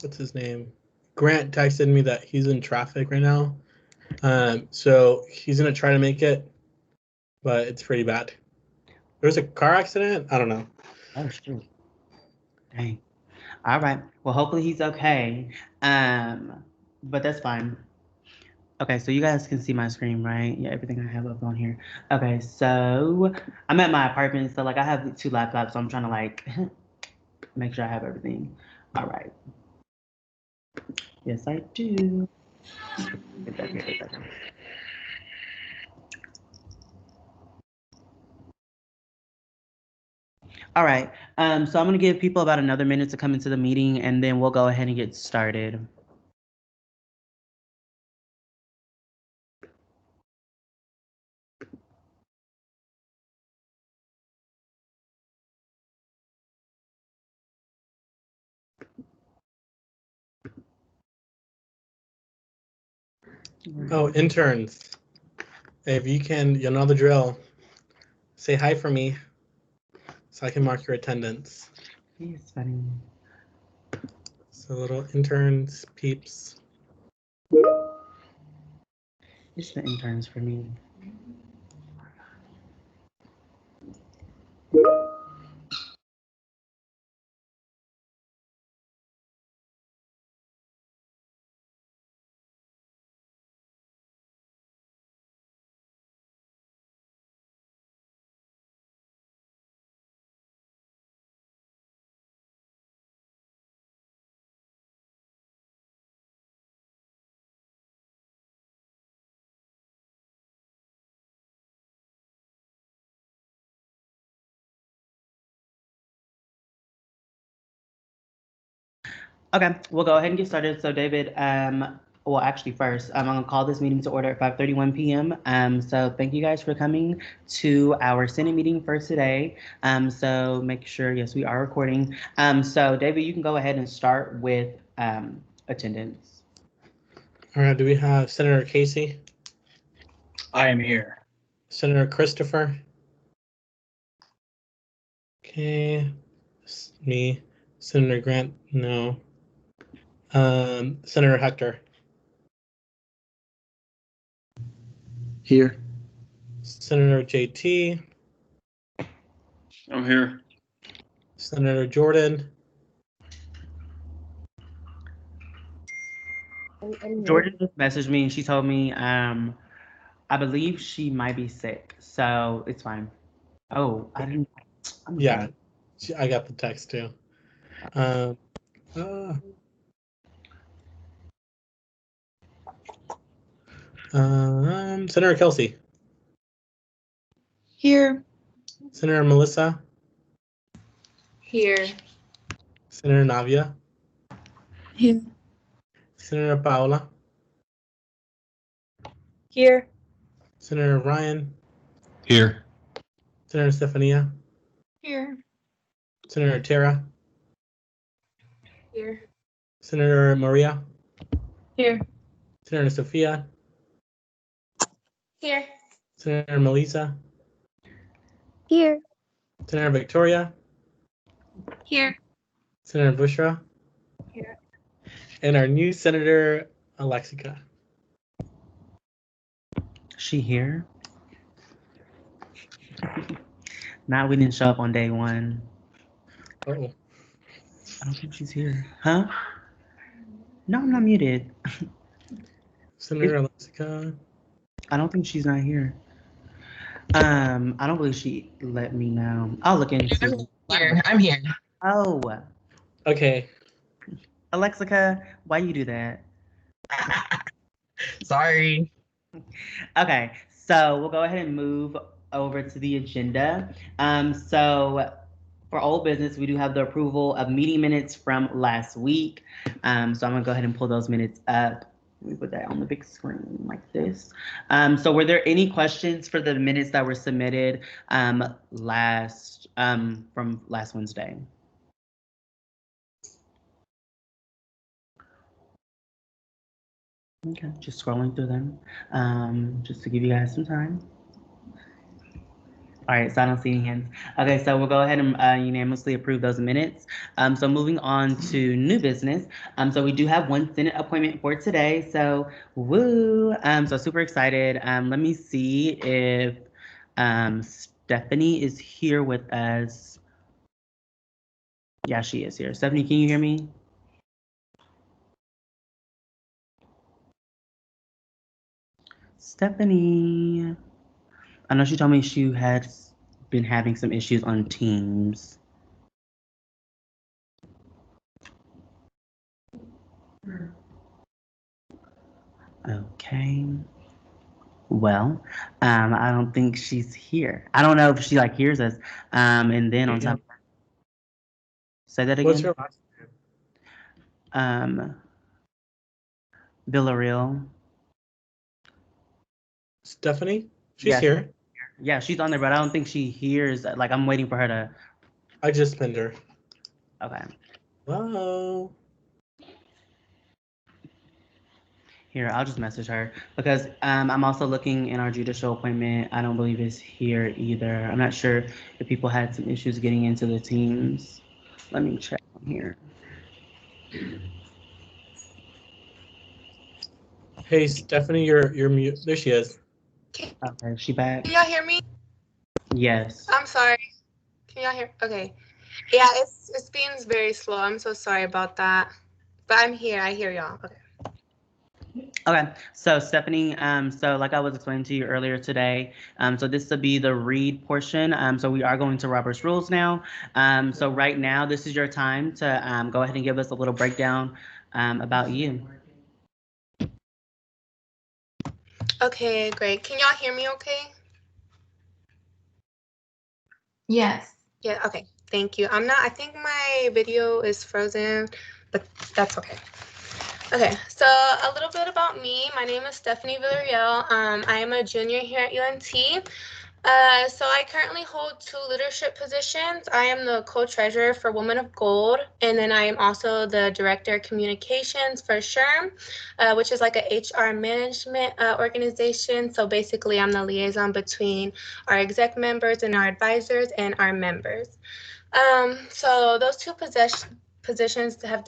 what's his name? Grant texted me that he's in traffic right now. So he's gonna try to make it, but it's pretty bad. There was a car accident. I don't know. Oh shoot. Dang. All right. Well, hopefully he's okay. But that's fine. Okay, so you guys can see my screen, right? Yeah, everything I have up on here. Okay, so I'm at my apartment, so like I have 2 laptops, so I'm trying to like make sure I have everything. All right. Yes, I do. Get that here, get that here. All right. So I'm gonna give people about another minute to come into the meeting, and then we'll go ahead and get started. Oh, interns. If you can, you know the drill. Say hi for me so I can mark your attendance. It's funny. So little interns, peeps. It's the interns for me. Okay, we'll go ahead and get started. So, David, well, actually, first, I'm gonna call this meeting to order at 5:31 p.m. So thank you guys for coming to our Senate meeting for today. So make sure, yes, we are recording. So, David, you can go ahead and start with attendance. All right, do we have Senator Casey? I am here. Senator Christopher? Okay, me. Senator Grant? No. Senator Hector? Here. Senator JT? I'm here. Senator Jordan? Jordan just messaged me and she told me I believe she might be sick, so it's fine. Oh, I didn't. Yeah, I got the text too. Senator Kelsey? Here. Senator Melissa? Here. Senator Navia? Here. Senator Paola? Here. Senator Ryan? Here. Senator Stefania? Here. Senator Tara? Here. Senator Maria? Here. Senator Sophia? Here. Senator Melissa? Here. Senator Victoria? Here. Senator Bushra? Here. And our new Senator Alexica. She here? Now we didn't show up on day one. Uh-oh. I don't think she's here. Huh? No, I'm not muted. Senator Alexica. I don't think she's not here. I don't believe she let me know. I'll look into. I'm here. Oh, Okay. Alexica, why you do that? Sorry. Okay, so we'll go ahead and move over to the agenda. So for old business, we do have the approval of meeting minutes from last week. So I'm gonna go ahead and pull those minutes up. Let me put that on the big screen like this. So were there any questions for the minutes that were submitted from last Wednesday? Okay, just scrolling through them, just to give you guys some time. All right, so I don't see any hands. Okay, so we'll go ahead and unanimously approve those minutes. So moving on to new business. So we do have one Senate appointment for today. So woo! So super excited. Let me see if Stephanie is here with us. Yeah, she is here. Stephanie, can you hear me? Stephanie. I know she told me she had been having some issues on Teams. Okay. Well, I don't think she's here. I don't know if she like hears us. And then on top, say that What's again. her last name? Villarreal. Stephanie? She's Yeah, here. yeah, she's on there, but I don't think she hears. Like, I'm waiting for her to. I just pinned her. Okay. Hello. Here, I'll just message her because I'm also looking in our judicial appointment. I don't believe it's here either. I'm not sure if people had some issues getting into the teams. Let me check on here. Hey, Stephanie, you're mute. There she is. Okay, she back? Can y'all hear me? Yes. I'm sorry. Can y'all hear? Okay. Yeah, it's being very slow. I'm so sorry about that. But I'm here. I hear y'all. Okay. Okay, so Stephanie, so like I was explaining to you earlier today, so this will be the read portion. So we are going to Robert's Rules now. So right now, this is your time to go ahead and give us a little breakdown about you. Okay, great. Can y'all hear me okay? Yes. Yeah, okay. Thank you. I think my video is frozen, but that's okay. Okay, so a little bit about me. My name is Stephanie Villarreal. I am a junior here at UNT. So I currently hold 2 leadership positions. I am the co-treasurer for Women of Gold, and then I am also the director of communications for SHRM, which is like a HR management organization. So basically, I'm the liaison between our exec members and our advisors and our members. So those 2 positions have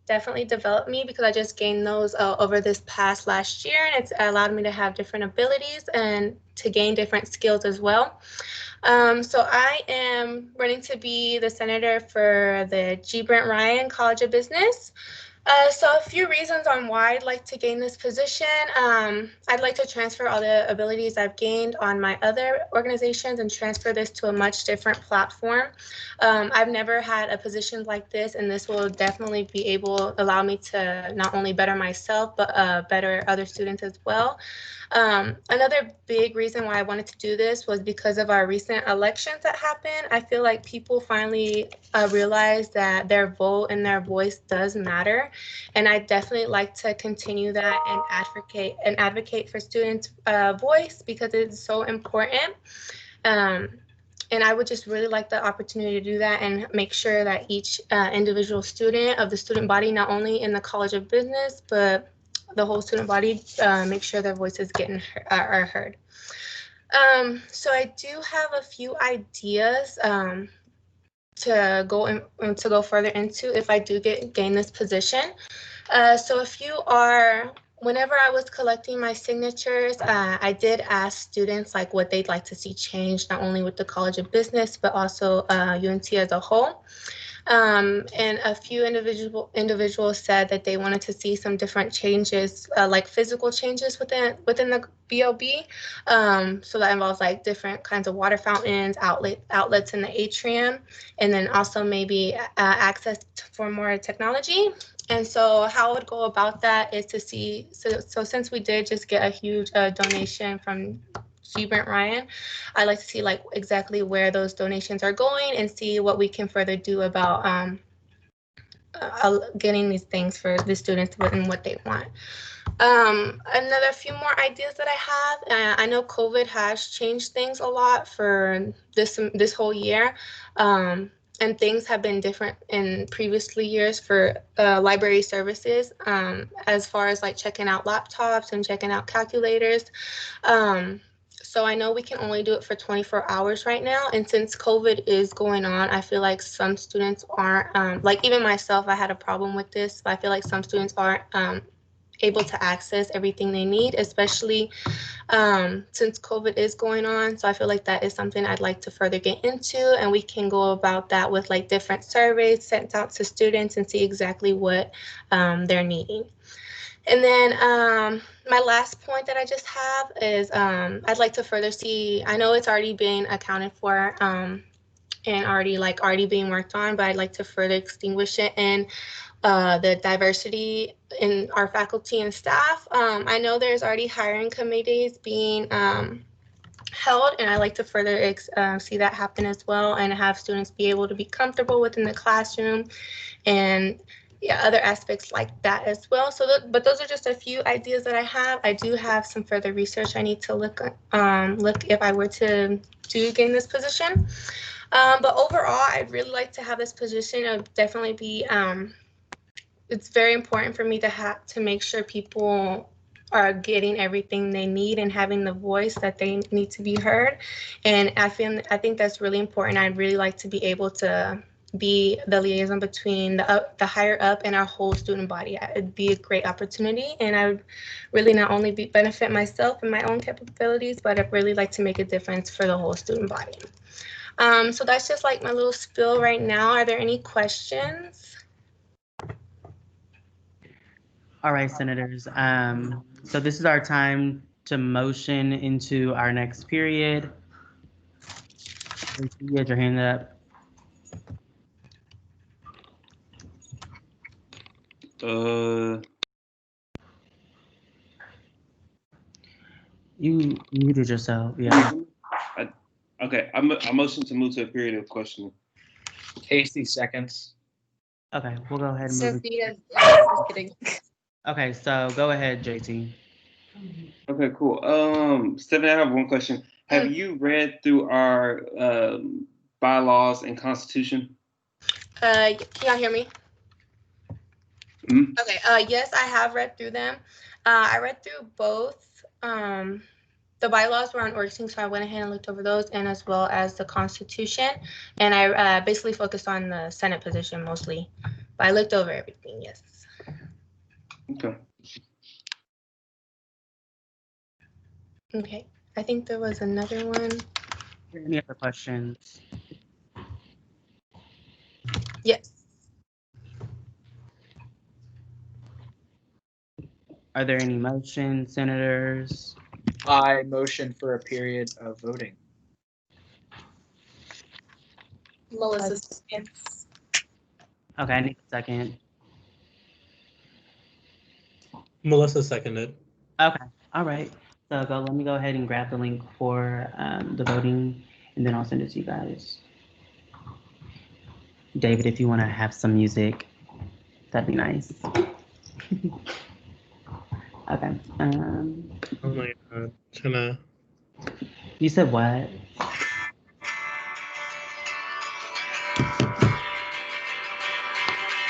definitely developed me because I just gained those over this past last year, and it's allowed me to have different abilities and to gain different skills as well. So I am running to be the senator for the G. Brent Ryan College of Business. So a few reasons on why I'd like to gain this position. I'd like to transfer all the abilities I've gained on my other organizations and transfer this to a much different platform. I've never had a position like this, and this will definitely be allow me to not only better myself, but better other students as well. Another big reason why I wanted to do this was because of our recent elections that happened. I feel like people finally realize that their vote and their voice does matter, and I definitely like to continue that and advocate for students' voice because it's so important. And I would just really like the opportunity to do that and make sure that each individual student of the student body, not only in the College of Business, but the whole student body, make sure their voices are heard. So I do have a few ideas to go further into if I do gain this position. So a few are, whenever I was collecting my signatures, I did ask students like what they'd like to see changed, not only with the College of Business, but also UNT as a whole. And a few individuals said that they wanted to see some different changes, like physical changes within the BOB. So that involves like different kinds of water fountains, outlets in the atrium, and then also maybe access for more technology. And so how I would go about that is to see, so since we did just get a huge donation from G. Brent Ryan, I'd like to see like exactly where those donations are going and see what we can further do about getting these things for the students and what they want. Another few more ideas that I have. I know COVID has changed things a lot for this whole year. And things have been different in previously years for library services, as far as like checking out laptops and checking out calculators. So I know we can only do it for 24 hours right now. And since COVID is going on, I feel like some students aren't, like even myself, I had a problem with this. But I feel like some students aren't able to access everything they need, especially since COVID is going on. So I feel like that is something I'd like to further get into, and we can go about that with like different surveys sent out to students and see exactly what they're needing. And then my last point that I just have is I'd like to further see, I know it's already been accounted for and already being worked on, but I'd like to further extinguish it and the diversity in our faculty and staff. I know there's already hiring committees being held, and I like to further see that happen as well, and have students be able to be comfortable within the classroom, and yeah, other aspects like that as well. So, but those are just a few ideas that I have. I do have some further research I need to look if I were to gain this position. But overall, I'd really like to have this position of definitely be it's very important for me to make sure people are getting everything they need and having the voice that they need to be heard. And I think that's really important. I'd really like to be able to be the liaison between the higher up and our whole student body. It'd be a great opportunity, and I would really not only benefit myself and my own capabilities, but I'd really like to make a difference for the whole student body. So that's just like my little spiel right now. Are there any questions? All right, senators. So this is our time to motion into our next period. You had your hand up. You muted yourself. Yeah. Okay, I motion to move to a period of questioning. Casey seconds. Okay, we'll go ahead and move. Sophia, just kidding. Okay, so go ahead, JT. Okay, cool. Stephanie, I have one question. Have you read through our bylaws and constitution? Can y'all hear me? Mm-hmm. Okay. Yes, I have read through them. I read through both. The bylaws were on OrgSync, so I went ahead and looked over those, and as well as the Constitution. And I basically focused on the Senate position mostly, but I looked over everything. Yes. Okay. Okay. I think there was another one. Any other questions? Yes. Are there any motions, senators? I motion for a period of voting. Melissa seconds. Okay, I need a second. Melissa seconded. Okay, all right. So let me go ahead and grab the link for the voting, and then I'll send it to you guys. David, if you want to have some music, that'd be nice. Okay. Oh my god. Trying You said what?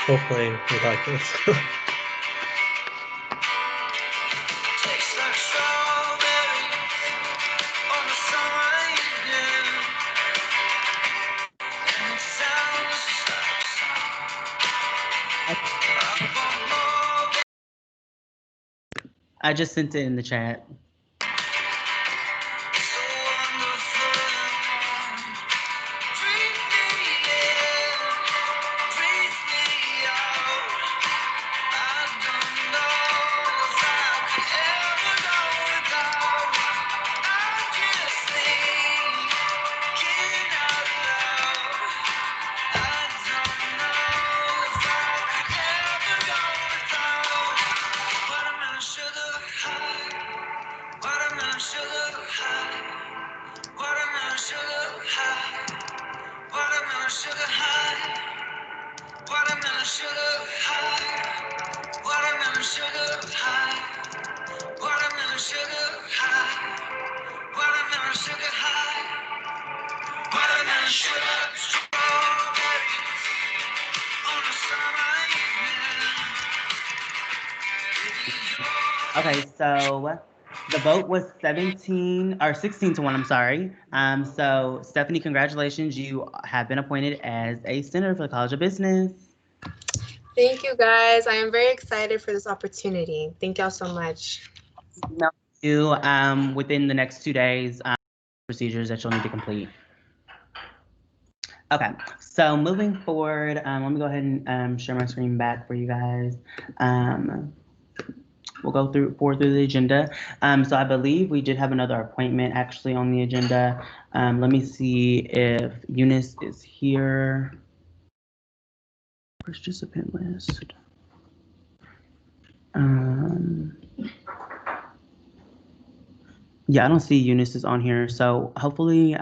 hopefully we like this. I just sent it in the chat. Okay, so The vote was 16 to 1, I'm sorry. So Stephanie, congratulations. You have been appointed as a senator for the College of Business. Thank you, guys. I am very excited for this opportunity. Thank y'all so much. You, within the next 2 days, procedures that you'll need to complete. Okay, so moving forward, let me go ahead and share my screen back for you guys. We'll go forward through the agenda. So I believe we did have another appointment actually on the agenda. Let me see if Eunice is here. Participant list. Yeah, I don't see Eunice is on here, so hopefully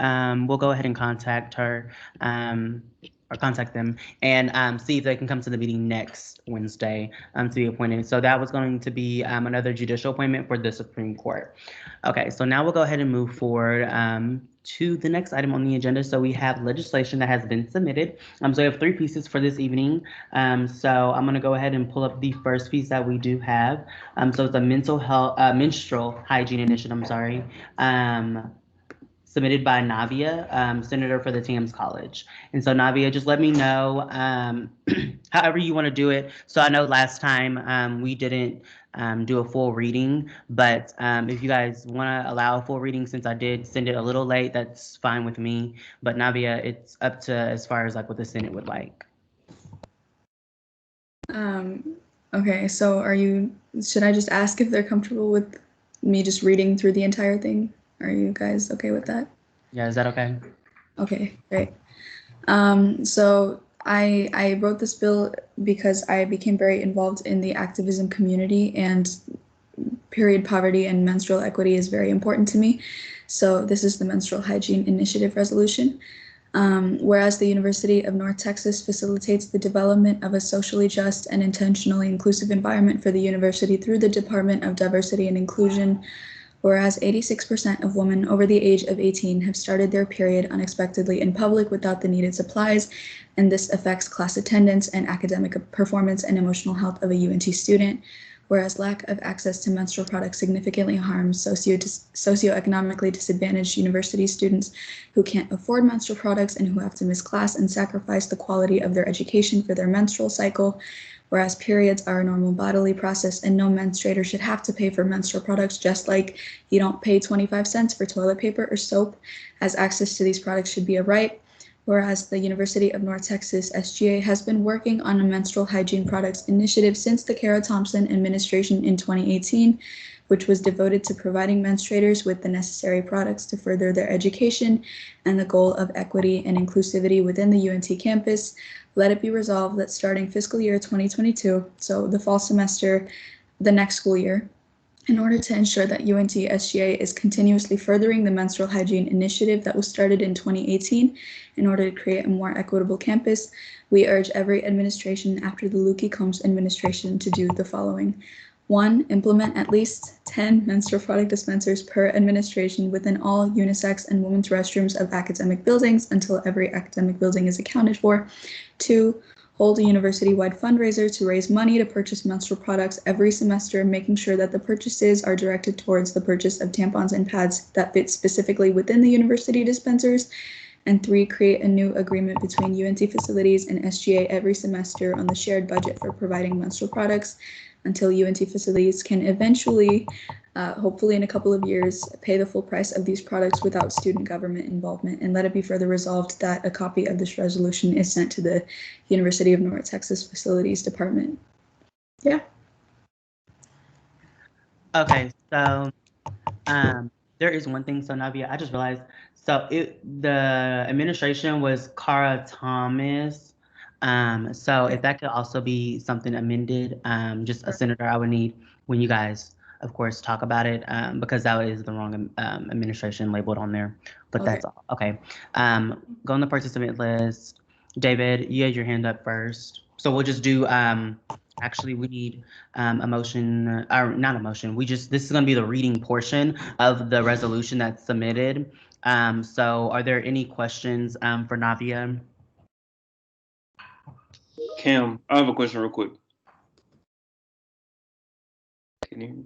we'll go ahead and contact her or contact them and see if they can come to the meeting next Wednesday to be appointed. So that was going to be another judicial appointment for the Supreme Court. Okay, so now we'll go ahead and move forward to the next item on the agenda. So we have legislation that has been submitted. So we have 3 pieces for this evening. So I'm gonna go ahead and pull up the first piece that we do have. So it's a menstrual hygiene initiative, I'm sorry, submitted by Navia, senator for the Tams College. And so Navia, just let me know however you want to do it. So I know last time we didn't do a full reading, but if you guys want to allow a full reading, since I did send it a little late, that's fine with me. But Navia, it's up to as far as like what the Senate would like. Okay, so should I just ask if they're comfortable with me just reading through the entire thing? Are you guys okay with that? Yeah, is that okay? Okay, great. So I wrote this bill because I became very involved in the activism community, and period poverty and menstrual equity is very important to me. So this is the Menstrual Hygiene Initiative Resolution. Whereas the University of North Texas facilitates the development of a socially just and intentionally inclusive environment for the university through the Department of Diversity and Inclusion, whereas 86% of women over the age of 18 have started their period unexpectedly in public without the needed supplies, and this affects class attendance and academic performance and emotional health of a UNT student, whereas lack of access to menstrual products significantly harms socioeconomically disadvantaged university students who can't afford menstrual products and who have to miss class and sacrifice the quality of their education for their menstrual cycle, whereas periods are a normal bodily process and no menstruator should have to pay for menstrual products, just like you don't pay 25 cents for toilet paper or soap, as access to these products should be a right. Whereas the University of North Texas SGA has been working on a menstrual hygiene products initiative since the Kara Thompson administration in 2018, which was devoted to providing menstruators with the necessary products to further their education and the goal of equity and inclusivity within the UNT campus. Let it be resolved that starting fiscal year 2022, so the fall semester, the next school year, in order to ensure that UNT SGA is continuously furthering the menstrual hygiene initiative that was started in 2018 in order to create a more equitable campus, we urge every administration after the Lukey Combs administration to do the following. 1. Implement at least 10 menstrual product dispensers per administration within all unisex and women's restrooms of academic buildings until every academic building is accounted for. 2. Hold a university-wide fundraiser to raise money to purchase menstrual products every semester, making sure that the purchases are directed towards the purchase of tampons and pads that fit specifically within the university dispensers. And 3, create a new agreement between UNT facilities and SGA every semester on the shared budget for providing menstrual products until UNT facilities can eventually, hopefully in a couple of years, pay the full price of these products without student government involvement. And let it be further resolved that a copy of this resolution is sent to the University of North Texas Facilities Department. Yeah. Okay, so there is one thing, so Navia, I just realized, so the administration was Cara Thomas. So if that could also be something amended, just a senator I would need when you guys, of course, talk about it, because that is the wrong administration labeled on there. But Okay. that's all. Okay. Go on the participant list. David, you had your hand up first. So we'll just do, actually, we need a motion, or not a motion. This is going to be the reading portion of the resolution that's submitted. So are there any questions for Navia? Cam, I have a question real quick. Can you hear me?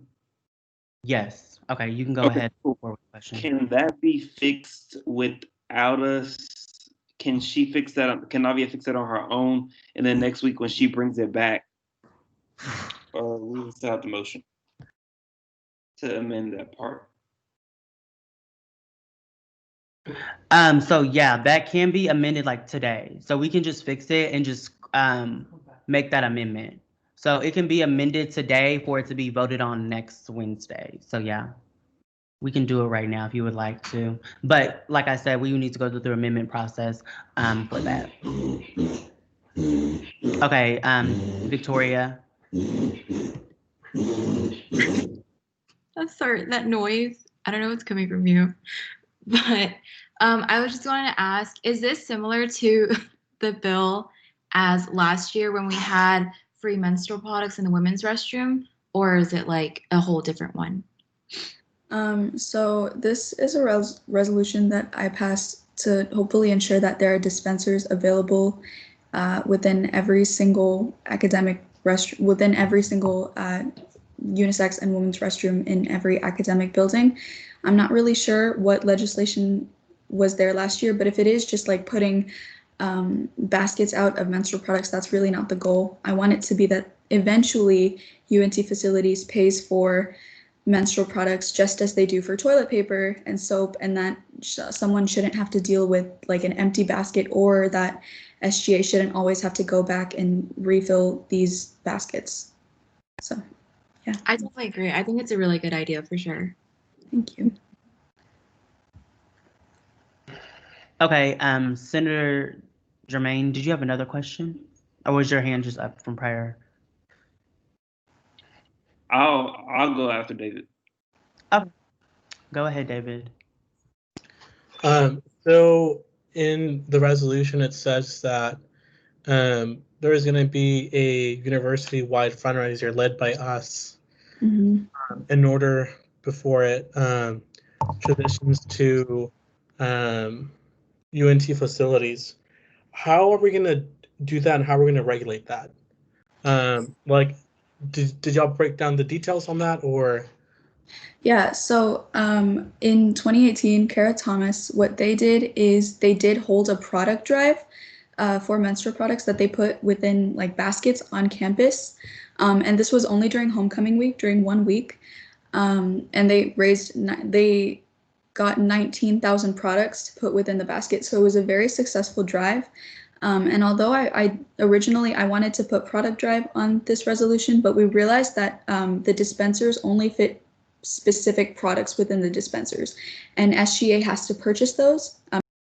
Yes. Okay, you can go Okay, ahead cool. for question. Can that be fixed without us? Can she fix that? Can Navia fix that on her own? And then next week when she brings it back, or we will still have the motion to amend that part. So yeah, that can be amended like today. So we can just fix it and just make that amendment. So it can be amended today for it to be voted on next Wednesday. So yeah, we can do it right now if you would like to. But like I said, we need to go through the amendment process for that. Okay, Victoria. Oh, sorry, that noise. I don't know what's coming from you. But I was just wanting to ask, is this similar to the bill as last year when we had free menstrual products in the women's restroom? Or is it like a whole different one? So this is a resolution that I passed to hopefully ensure that there are dispensers available within every single academic within every single unisex and women's restroom in every academic building. I'm not really sure what legislation was there last year, but if it is just like putting baskets out of menstrual products, that's really not the goal. I want it to be that eventually UNT facilities pays for menstrual products just as they do for toilet paper and soap, and that someone shouldn't have to deal with like an empty basket, or that SGA shouldn't always have to go back and refill these baskets. So, yeah. I definitely agree. I think it's a really good idea for sure. Thank you. Okay, Senator Germain, did you have another question? Or was your hand just up from prior? I'll go after David. Oh, go ahead, David. So in the resolution, it says that there is going to be a university-wide fundraiser led by us in order before it transitions to UNT facilities. How are we going to do that, and how are we going to regulate that? Like, did y'all break down the details on that, or? Yeah, so in 2018, Kara Thomas, what they did is they did hold a product drive for menstrual products that they put within like baskets on campus. And this was only during homecoming week, during 1 week. And they got 19,000 products to put within the basket. So it was a very successful drive. And although I originally wanted to put product drive on this resolution, but we realized that the dispensers only fit specific products within the dispensers, and SGA has to purchase those.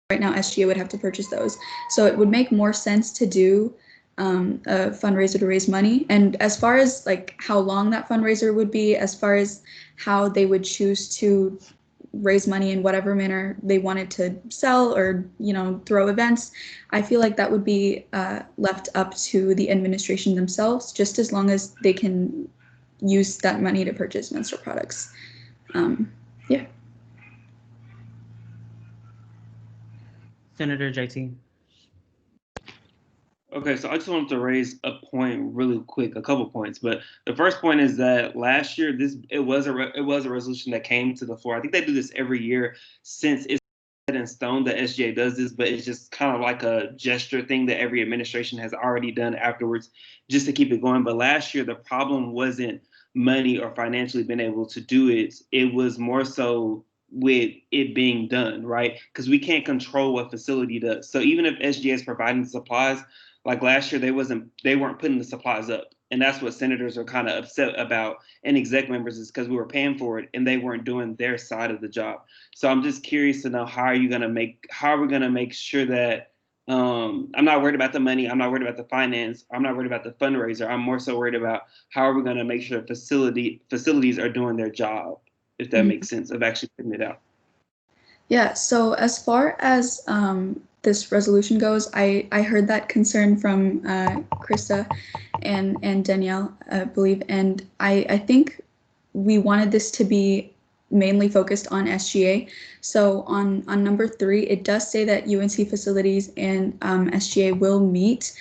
Right now, SGA would have to purchase those. So it would make more sense to do a fundraiser to raise money. And as far as like how long that fundraiser would be, as far as how they would choose to raise money in whatever manner they wanted to sell or, you know, throw events, I feel like that would be left up to the administration themselves, just as long as they can use that money to purchase menstrual products. Yeah. Senator JT. Okay, so I just wanted to raise a point really quick, a couple points. But the first point is that last year it was a resolution that came to the floor. I think they do this every year since it's set in stone that SGA does this, but it's just kind of like a gesture thing that every administration has already done afterwards just to keep it going. But last year the problem wasn't money or financially being able to do it. It was more so with it being done, right? Because we can't control what facility does. So even if SGA is providing the supplies, like last year, they weren't putting the supplies up. And that's what senators are kind of upset about, and exec members, is because we were paying for it and they weren't doing their side of the job. So I'm just curious to know how are we gonna make sure that I'm not worried about the money, I'm not worried about the finance, I'm not worried about the fundraiser. I'm more so worried about how are we gonna make sure facilities are doing their job, if that makes sense, of actually putting it out. Yeah, so as far as this resolution goes, I heard that concern from Krista and Danielle, I believe, and I think we wanted this to be mainly focused on SGA. So on number 3, it does say that UNC facilities and SGA will meet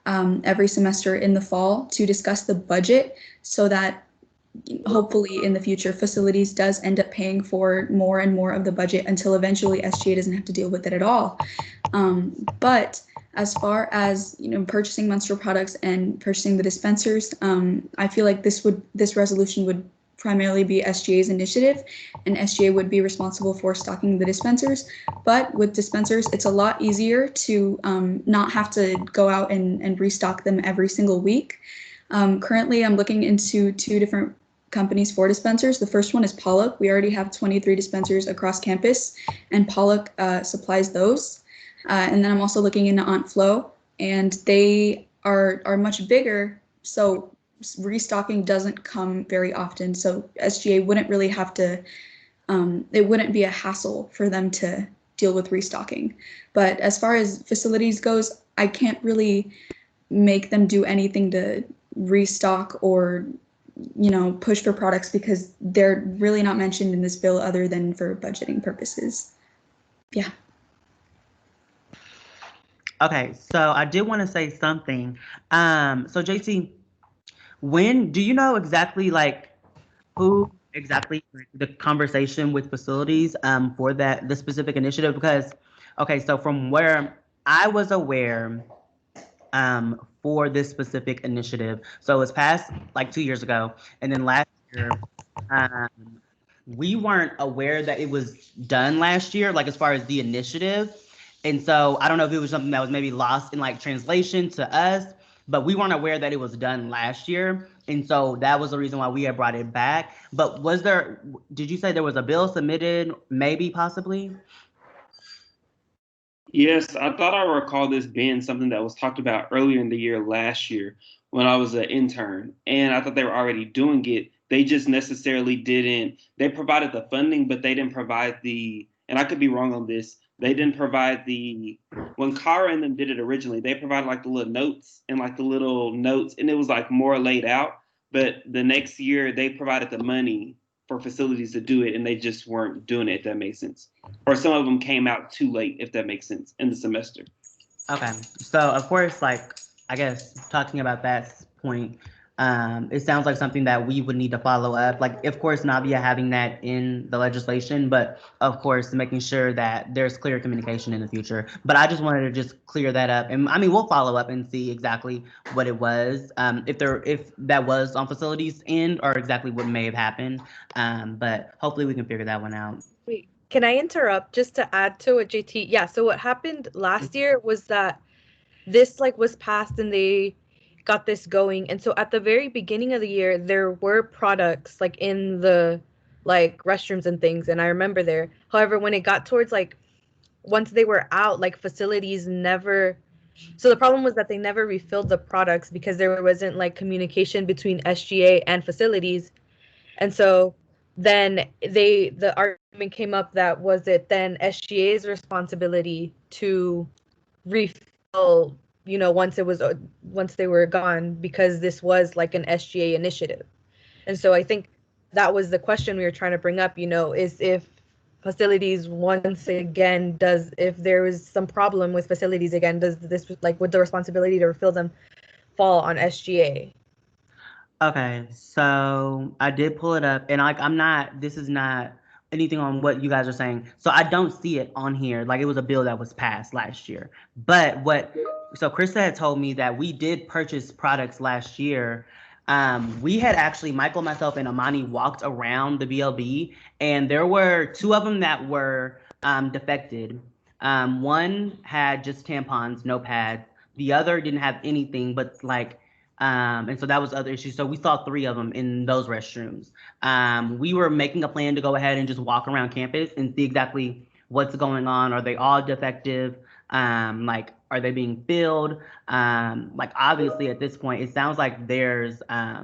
every semester in the fall to discuss the budget, so that hopefully in the future, facilities does end up paying for more and more of the budget until eventually SGA doesn't have to deal with it at all. But as far as purchasing menstrual products and purchasing the dispensers, I feel like this resolution would primarily be SGA's initiative, and SGA would be responsible for stocking the dispensers. But with dispensers, it's a lot easier to not have to go out and restock them every single week. Currently, I'm looking into 2 different companies for dispensers. The first one is Pollock. We already have 23 dispensers across campus, and Pollock supplies those. And then I'm also looking into Aunt Flo, and they are much bigger, so restocking doesn't come very often. So SGA wouldn't really have to, it wouldn't be a hassle for them to deal with restocking. But as far as facilities goes, I can't really make them do anything to restock or push for products because they're really not mentioned in this bill other than for budgeting purposes. Yeah. Okay, so I did want to say something. So JT, when do you know exactly who exactly the conversation with facilities for the specific initiative? Because okay, so from where I was aware for this specific initiative, so it was passed like 2 years ago, and then last year we weren't aware that it was done last year, like as far as the initiative. And so I don't know if it was something that was maybe lost in like translation to us, but we weren't aware that it was done last year. And so that was the reason why we had brought it back. But did you say there was a bill submitted, maybe, possibly? Yes, I thought I recall this being something that was talked about earlier in the year last year when I was an intern. And I thought they were already doing it. They just necessarily didn't, they provided the funding, but they didn't provide and I could be wrong on this, they didn't provide when Kara and them did it originally, they provided like the little notes and it was like more laid out. But the next year they provided the money for facilities to do it and they just weren't doing it, if that makes sense. Or some of them came out too late, if that makes sense, in the semester. Okay, so of course, I guess talking about that point, it sounds like something that we would need to follow up. Like, of course, Navia having that in the legislation, but of course, making sure that there's clear communication in the future. But I just wanted to just clear that up. And I mean, we'll follow up and see exactly what it was, if that was on facilities end or exactly what may have happened. But hopefully we can figure that one out. Wait, can I interrupt just to add to what JT? Yeah, so what happened last year was that this was passed and they got this going. And so at the very beginning of the year, there were products in the restrooms and things. And I remember there. However, when it got towards once they were out, facilities never. So the problem was that they never refilled the products because there wasn't communication between SGA and facilities. And so then the argument came up that was it then SGA's responsibility to refill, once they were gone, because this was an SGA initiative. And so I think that was the question we were trying to bring up, is if facilities once again if there was some problem with facilities again, does this would the responsibility to refill them fall on SGA? Okay, so I did pull it up, and this is not anything on what you guys are saying. So I don't see it on here. It was a bill that was passed last year. But so Krista had told me that we did purchase products last year. We had actually, Michael, myself, and Amani walked around the BLB, and there were 2 of them that were defected. One had just tampons, no pads. The other didn't have anything, but and so that was other issues. So we saw 3 of them in those restrooms. We were making a plan to go ahead and just walk around campus and see exactly what's going on. Are they all defective? Are they being filled? Obviously at this point, it sounds like there's a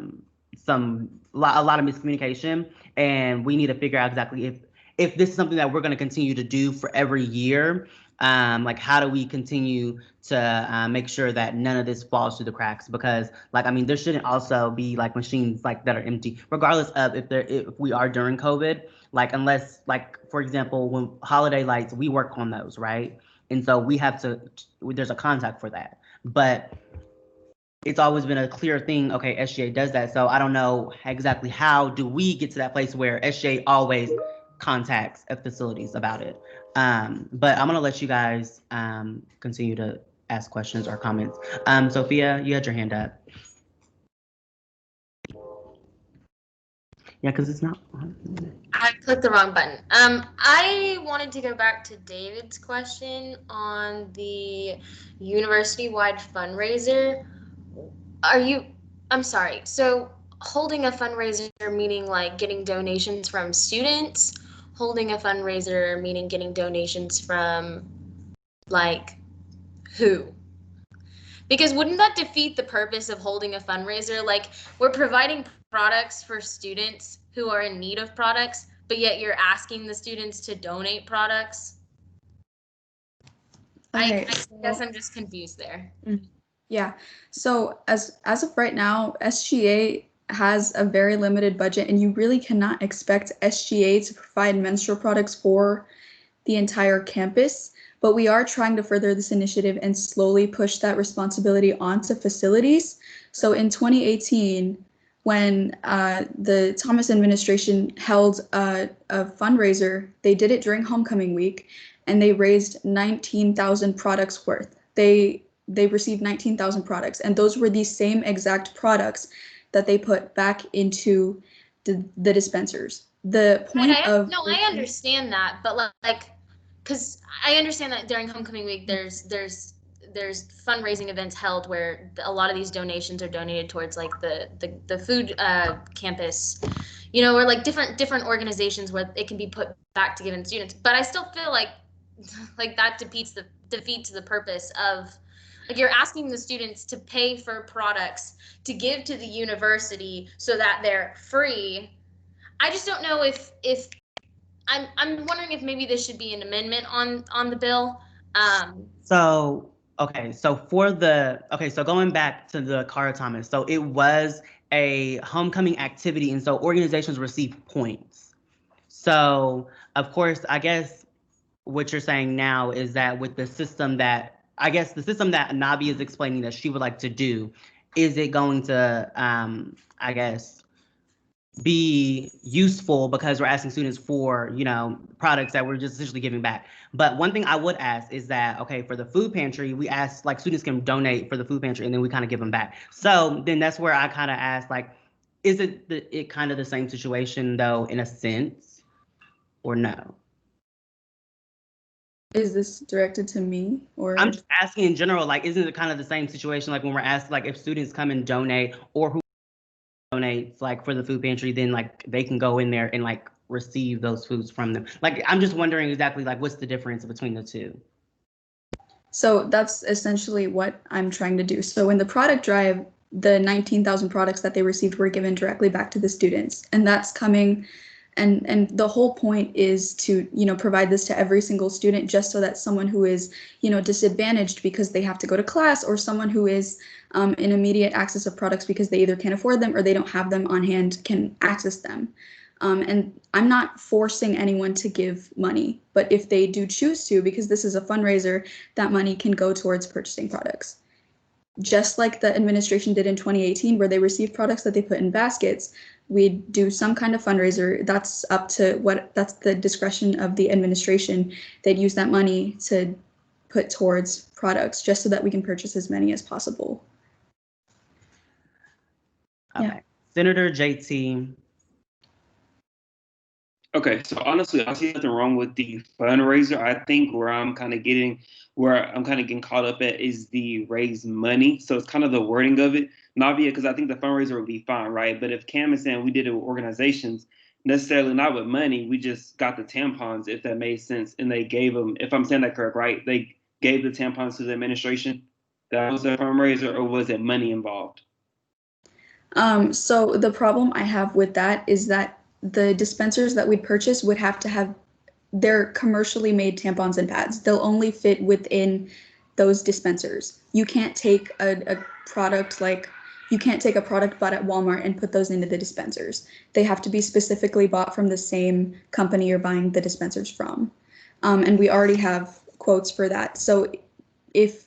lot of miscommunication, and we need to figure out exactly if this is something that we're going to continue to do for every year. How do we continue to make sure that none of this falls through the cracks? Because there shouldn't also be machines that are empty, regardless of if we are during COVID, unless for example, when holiday lights, we work on those, right? And so we have to, there's a contact for that. But it's always been a clear thing, okay, SGA does that. So I don't know exactly how do we get to that place where SGA always contacts facilities about it. But I'm gonna let you guys continue to ask questions or comments. Sophia, you had your hand up. Yeah, because it's not. I clicked the wrong button. I wanted to go back to David's question on the university-wide fundraiser. I'm sorry. So holding a fundraiser meaning like getting donations from students, holding a fundraiser meaning getting donations from like who? Because wouldn't that defeat the purpose of holding a fundraiser? Like, we're providing products for students who are in need of products, but yet you're asking the students to donate products. Okay, I guess I'm just confused there. Yeah. So as of right now, SGA has a very limited budget, and you really cannot expect SGA to provide menstrual products for the entire campus. But we are trying to further this initiative and slowly push that responsibility onto facilities. So in 2018, when the Thomas administration held a fundraiser, they did it during homecoming week, and they raised 19,000 products worth. They received 19,000 products, and those were the same exact products that they put back into the dispensers. The point of I understand that, but like, because I understand that during homecoming week, there's fundraising events held where a lot of these donations are donated towards like the food campus, you know, or like different organizations where it can be put back to given students. But I still feel like that defeats the purpose of, like, you're asking the students to pay for products to give to the university so that they're free. I just don't know if I'm wondering if maybe this should be an amendment on the bill. So going back to the Cara Thomas, so it was a homecoming activity, and so organizations receive points. So of course, I guess what you're saying now is that with the system that Nabi is explaining that she would like to do, is it going to I guess be useful because we're asking students for, you know, products that we're just essentially giving back. But one thing I would ask is that, okay, for the food pantry, we ask, like, students can donate for the food pantry and then we kind of give them back. So then that's where I kind of ask, like, is it kind of the same situation though, in a sense, or no? Is this directed to me, or? I'm just asking in general, like, isn't it kind of the same situation, like when we're asked, like, if students come and donate, or who donates like for the food pantry, then like they can go in there and like receive those foods from them. Like, I'm just wondering exactly like what's the difference between the two. So that's essentially what I'm trying to do. So in the product drive, the 19,000 products that they received were given directly back to the students, and that's coming. And the whole point is to, you know, provide this to every single student, just so that someone who is, you know, disadvantaged because they have to go to class, or someone who is in immediate access of products because they either can't afford them or they don't have them on hand, can access them. And I'm not forcing anyone to give money, but if they do choose to, because this is a fundraiser, that money can go towards purchasing products. Just like the administration did in 2018, where they received products that they put in baskets, we do some kind of fundraiser. That's that's the discretion of the administration. They'd use that money to put towards products just so that we can purchase as many as possible. Okay. Yeah. Senator JT. Okay, so honestly, I see nothing wrong with the fundraiser. I think where I'm kind of getting caught up at is the raise money. So it's kind of the wording of it, Navia, because I think the fundraiser would be fine, right? But if Cam is saying we did it with organizations, necessarily not with money, we just got the tampons, if that made sense, and they gave them, if I'm saying that correct, right? They gave the tampons to the administration. That was the fundraiser, or was it money involved? So the problem I have with that is that the dispensers that we'd purchase would have to have their commercially made tampons and pads. They'll only fit within those dispensers. You can't take a product bought at Walmart and put those into the dispensers. They have to be specifically bought from the same company you're buying the dispensers from. And we already have quotes for that. So if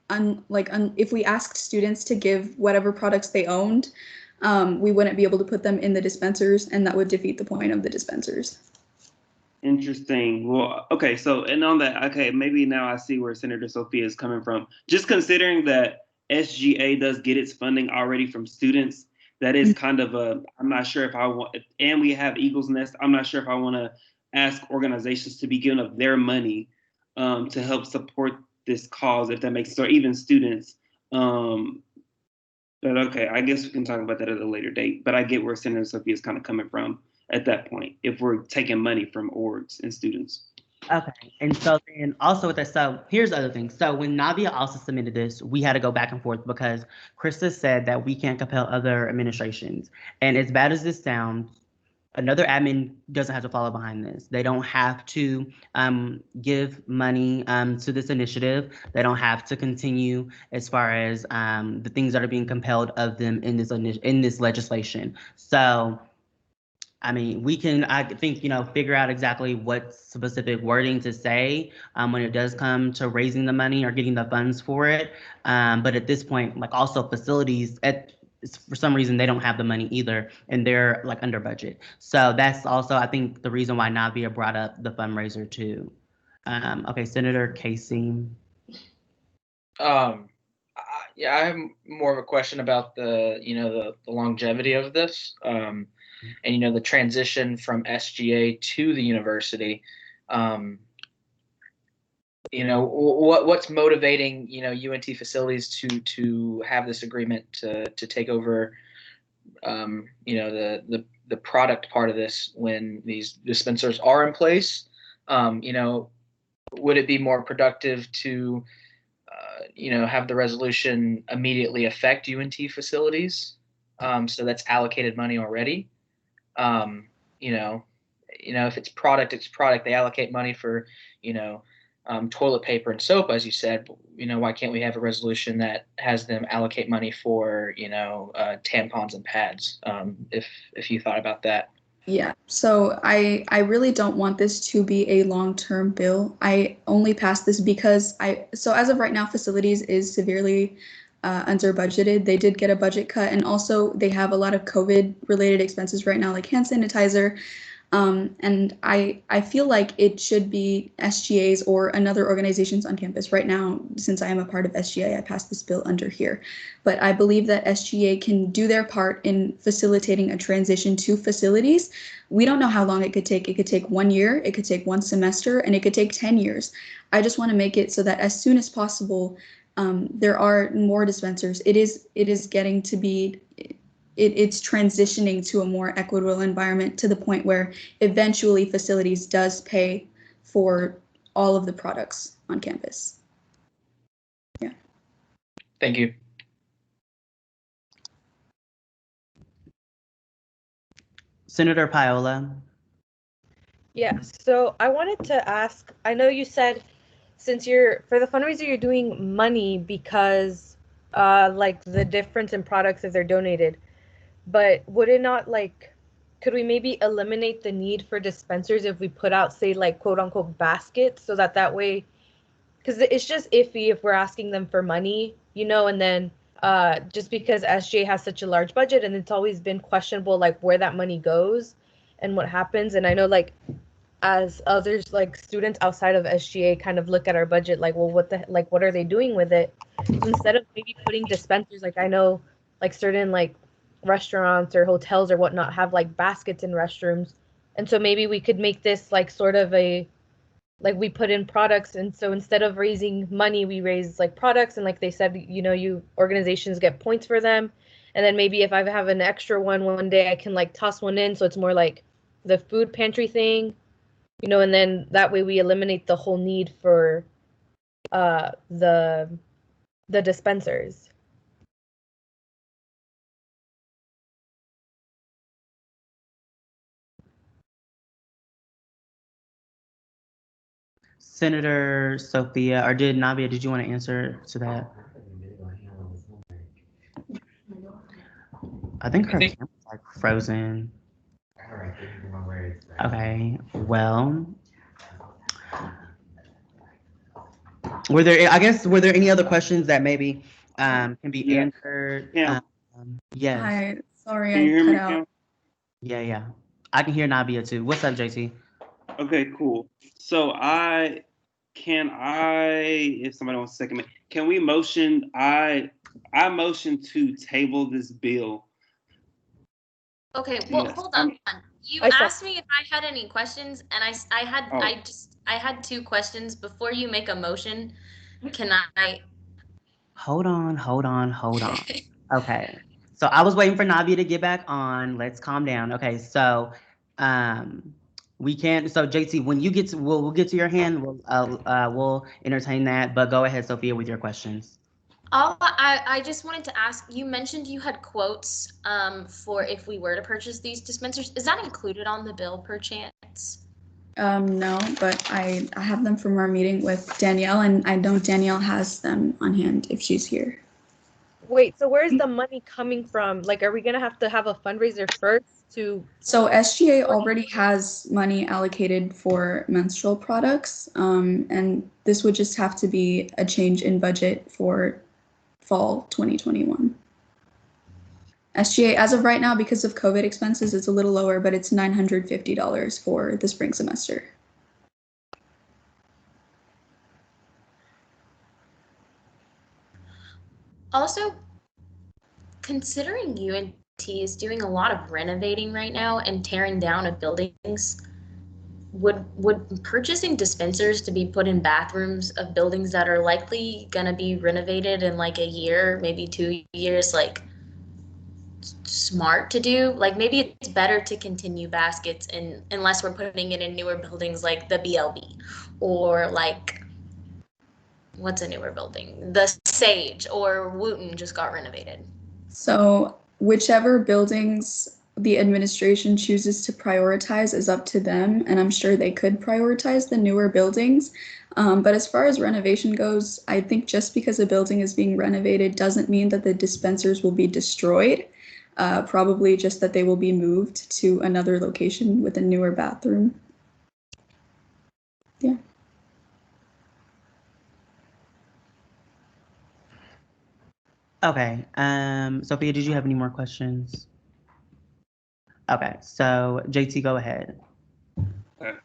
if we asked students to give whatever products they owned, we wouldn't be able to put them in the dispensers, and that would defeat the point of the dispensers. Interesting. Well, okay, so and on that, okay, maybe now I see where Senator Sophia is coming from. Just considering that SGA does get its funding already from students, that is kind of I'm not sure if I want, and we have Eagles Nest, I'm not sure if I want to ask organizations to be giving up their money to help support this cause, if that makes sense, or even students. But okay, I guess we can talk about that at a later date. But I get where Senator Sophia is kind of coming from at that point, if we're taking money from orgs and students. Okay, and so then also with that, so here's the other thing. So when Navia also submitted this, we had to go back and forth because Krista said that we can't compel other administrations. And as bad as this sounds, another admin doesn't have to follow behind this. They don't have to give money to this initiative. They don't have to continue as far as the things that are being compelled of them in this legislation. So I mean, we can, I think, figure out exactly what specific wording to say when it does come to raising the money or getting the funds for it. But at this point, like also facilities, for some reason, they don't have the money either, and they're like under budget. So that's also, I think, the reason why Navia brought up the fundraiser too. Okay, Senator Casey. Yeah, I have more of a question about the longevity of this. And the transition from SGA to the university. What's motivating UNT facilities to have this agreement to take over the product part of this when these dispensers are in place? Would it be more productive to have the resolution immediately affect UNT facilities, so that's allocated money already? If it's product, it's product. They allocate money for, toilet paper and soap, as you said. Why can't we have a resolution that has them allocate money for, tampons and pads? If you thought about that. Yeah, so I really don't want this to be a long-term bill. I only passed this because so as of right now, facilities is severely under budgeted. They did get a budget cut, and also they have a lot of COVID related expenses right now, like hand sanitizer. And I feel like it should be SGA's or another organizations on campus. Right now, since I am a part of SGA, I passed this bill under here. But I believe that SGA can do their part in facilitating a transition to facilities. We don't know how long it could take. It could take 1 year, it could take 1 semester, and it could take 10 years. I just want to make it so that as soon as possible, there are more dispensers. It is getting to be, it's transitioning to a more equitable environment to the point where eventually facilities does pay for all of the products on campus. Yeah. Thank you. Senator Paola. Yeah, so I wanted to ask, I know you said since for the fundraiser, you're doing money because like the difference in products if they're donated, but would it not could we maybe eliminate the need for dispensers if we put out, say, like quote unquote baskets, so that way, because it's just iffy if we're asking them for money, and then just because SGA has such a large budget and it's always been questionable like where that money goes and what happens. And I know as others, like students outside of SGA, kind of look at our budget like, well, what are they doing with it? So instead of maybe putting dispensers, like I know like certain like restaurants or hotels or whatnot have like baskets in restrooms, and so maybe we could make this like sort of we put in products, and so instead of raising money, we raise like products, and like they said, you organizations get points for them, and then maybe if I have an extra one day, I can like toss one in, so it's more like the food pantry thing. And then that way we eliminate the whole need for the dispensers. Senator Sophia, or Navia, did you want to answer to that? I think her camera's like frozen. Okay, well, Were there any other questions that maybe can be answered? Yeah. Yes. Hi, sorry Can you I hear cut me, out. Cam? Yeah. I can hear Nabia too. What's up, JT? Okay, cool. So if somebody wants to second me, can we motion? I motion to table this bill. Okay, well, hold on. You asked me if I had any questions, and I had two questions. Before you make a motion, can I? Hold on. Okay. So I was waiting for Nabia to get back on. Let's calm down. Okay, so we can't. So JT, when you get to, we'll get to your hand. We'll entertain that. But go ahead, Sophia, with your questions. I just wanted to ask. You mentioned you had quotes for if we were to purchase these dispensers. Is that included on the bill, per chance? No, but I have them from our meeting with Danielle, and I know Danielle has them on hand if she's here. Wait, so where's the money coming from? Like, are we gonna have to have a fundraiser first to? So SGA already has money allocated for menstrual products, and this would just have to be a change in budget for fall 2021. SGA, as of right now, because of COVID expenses, it's a little lower, but it's $950 for the spring semester. Also, considering UNT is doing a lot of renovating right now and tearing down of buildings, would purchasing dispensers to be put in bathrooms of buildings that are likely gonna be renovated in like a year, maybe 2 years, like smart to do? Like maybe it's better to continue baskets unless we're putting it in newer buildings like the BLB or like what's a newer building? The Sage or Wooten just got renovated. So whichever buildings the administration chooses to prioritize is up to them, and I'm sure they could prioritize the newer buildings. But as far as renovation goes, I think just because a building is being renovated doesn't mean that the dispensers will be destroyed. Probably just that they will be moved to another location with a newer bathroom. Yeah. Okay. Sophia, did you have any more questions? Okay. So JT, go ahead. Okay.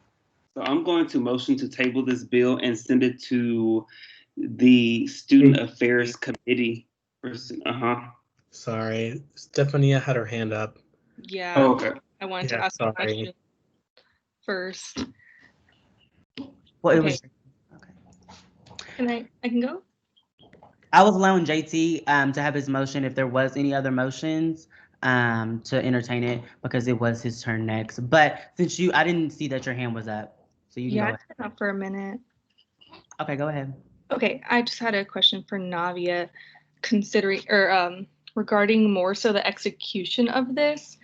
So I'm going to motion to table this bill and send it to the Student Affairs Committee. Sorry, Stephanie had her hand up. Yeah. Oh, okay. I wanted to ask a question first. Well, Okay. it was. Okay. I can go? I was allowing JT to have his motion if there was any other motions to entertain it because it was his turn next. But since I didn't see that your hand was up, so you can go ahead. It's been up for a minute. Okay, go ahead. Okay, I just had a question for Navia, regarding more so the execution of this.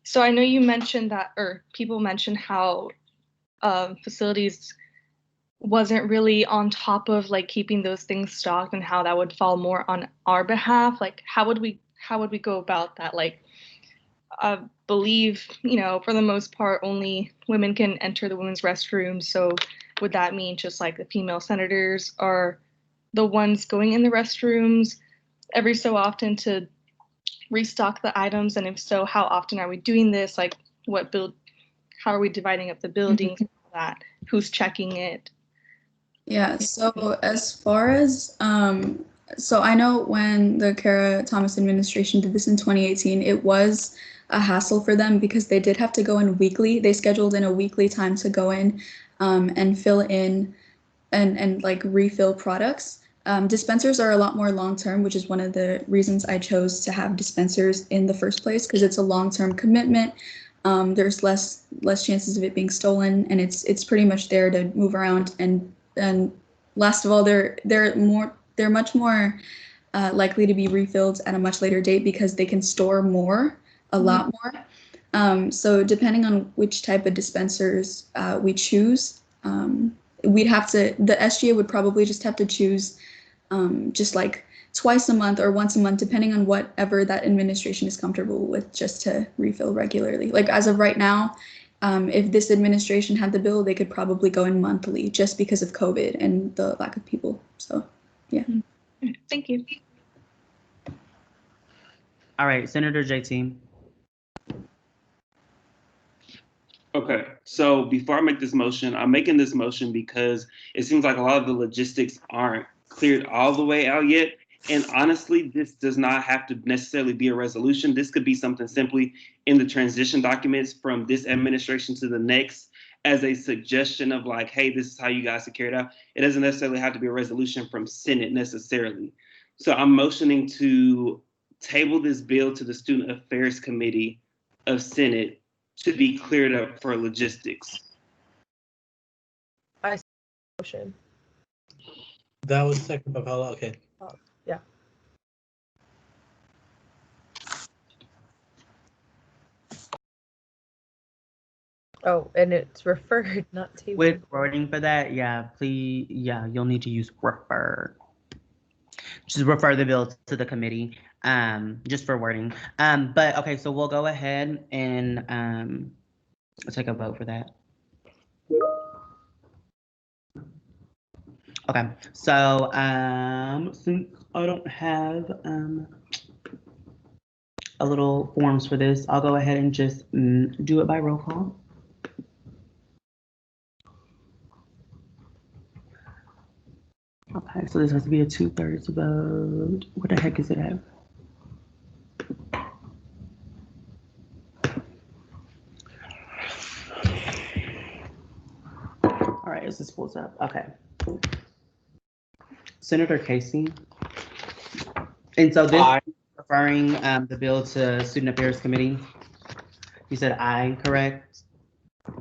So I know you mentioned that, or people mentioned how facilities wasn't really on top of like keeping those things stocked and how that would fall more on our behalf. Like how would we go about that? Like I believe, for the most part, only women can enter the women's restrooms. So would that mean just like the female senators are the ones going in the restrooms every so often to restock the items? And if so, how often are we doing this? Like how are we dividing up the buildings? And all that? Who's checking it? Yeah, so as far as, so I know when the Kara Thomas administration did this in 2018, it was a hassle for them because they did have to go in weekly. They scheduled in a weekly time to go in and fill in and like refill products. Dispensers are a lot more long-term, which is one of the reasons I chose to have dispensers in the first place because it's a long-term commitment. There's less chances of it being stolen, and it's pretty much there to move around. And last of all, they're much more likely to be refilled at a much later date because they can store a lot more. So depending on which type of dispensers we choose, the SGA would probably just have to choose just like twice a month or once a month, depending on whatever that administration is comfortable with, just to refill regularly. Like as of right now, If this administration had the bill, they could probably go in monthly just because of COVID and the lack of people. So, yeah. Thank you. All right, Senator JT. Okay, so before I make this motion, I'm making this motion because it seems like a lot of the logistics aren't cleared all the way out yet. And honestly, this does not have to necessarily be a resolution. This could be something simply in the transition documents from this administration to the next as a suggestion of like, hey, this is how you guys to carry it out. It doesn't necessarily have to be a resolution from Senate necessarily. So I'm motioning to table this bill to the Student Affairs Committee of Senate to be cleared up for logistics. I motion. That was second by Paula. Okay. Yeah. Oh, and it's referred, not tabled. With wording for that, yeah, please, yeah, you'll need to use refer. Just refer the bill to the committee, just for wording. But okay, so we'll go ahead and take a vote for that. Okay, so since I don't have a little forms for this, I'll go ahead and just do it by roll call. Okay, so this has to be a 2/3 vote. What the heck is it at? All right, as this pulls up. Okay. Senator Casey. And so this is referring the bill to Student Affairs Committee. You said aye, correct?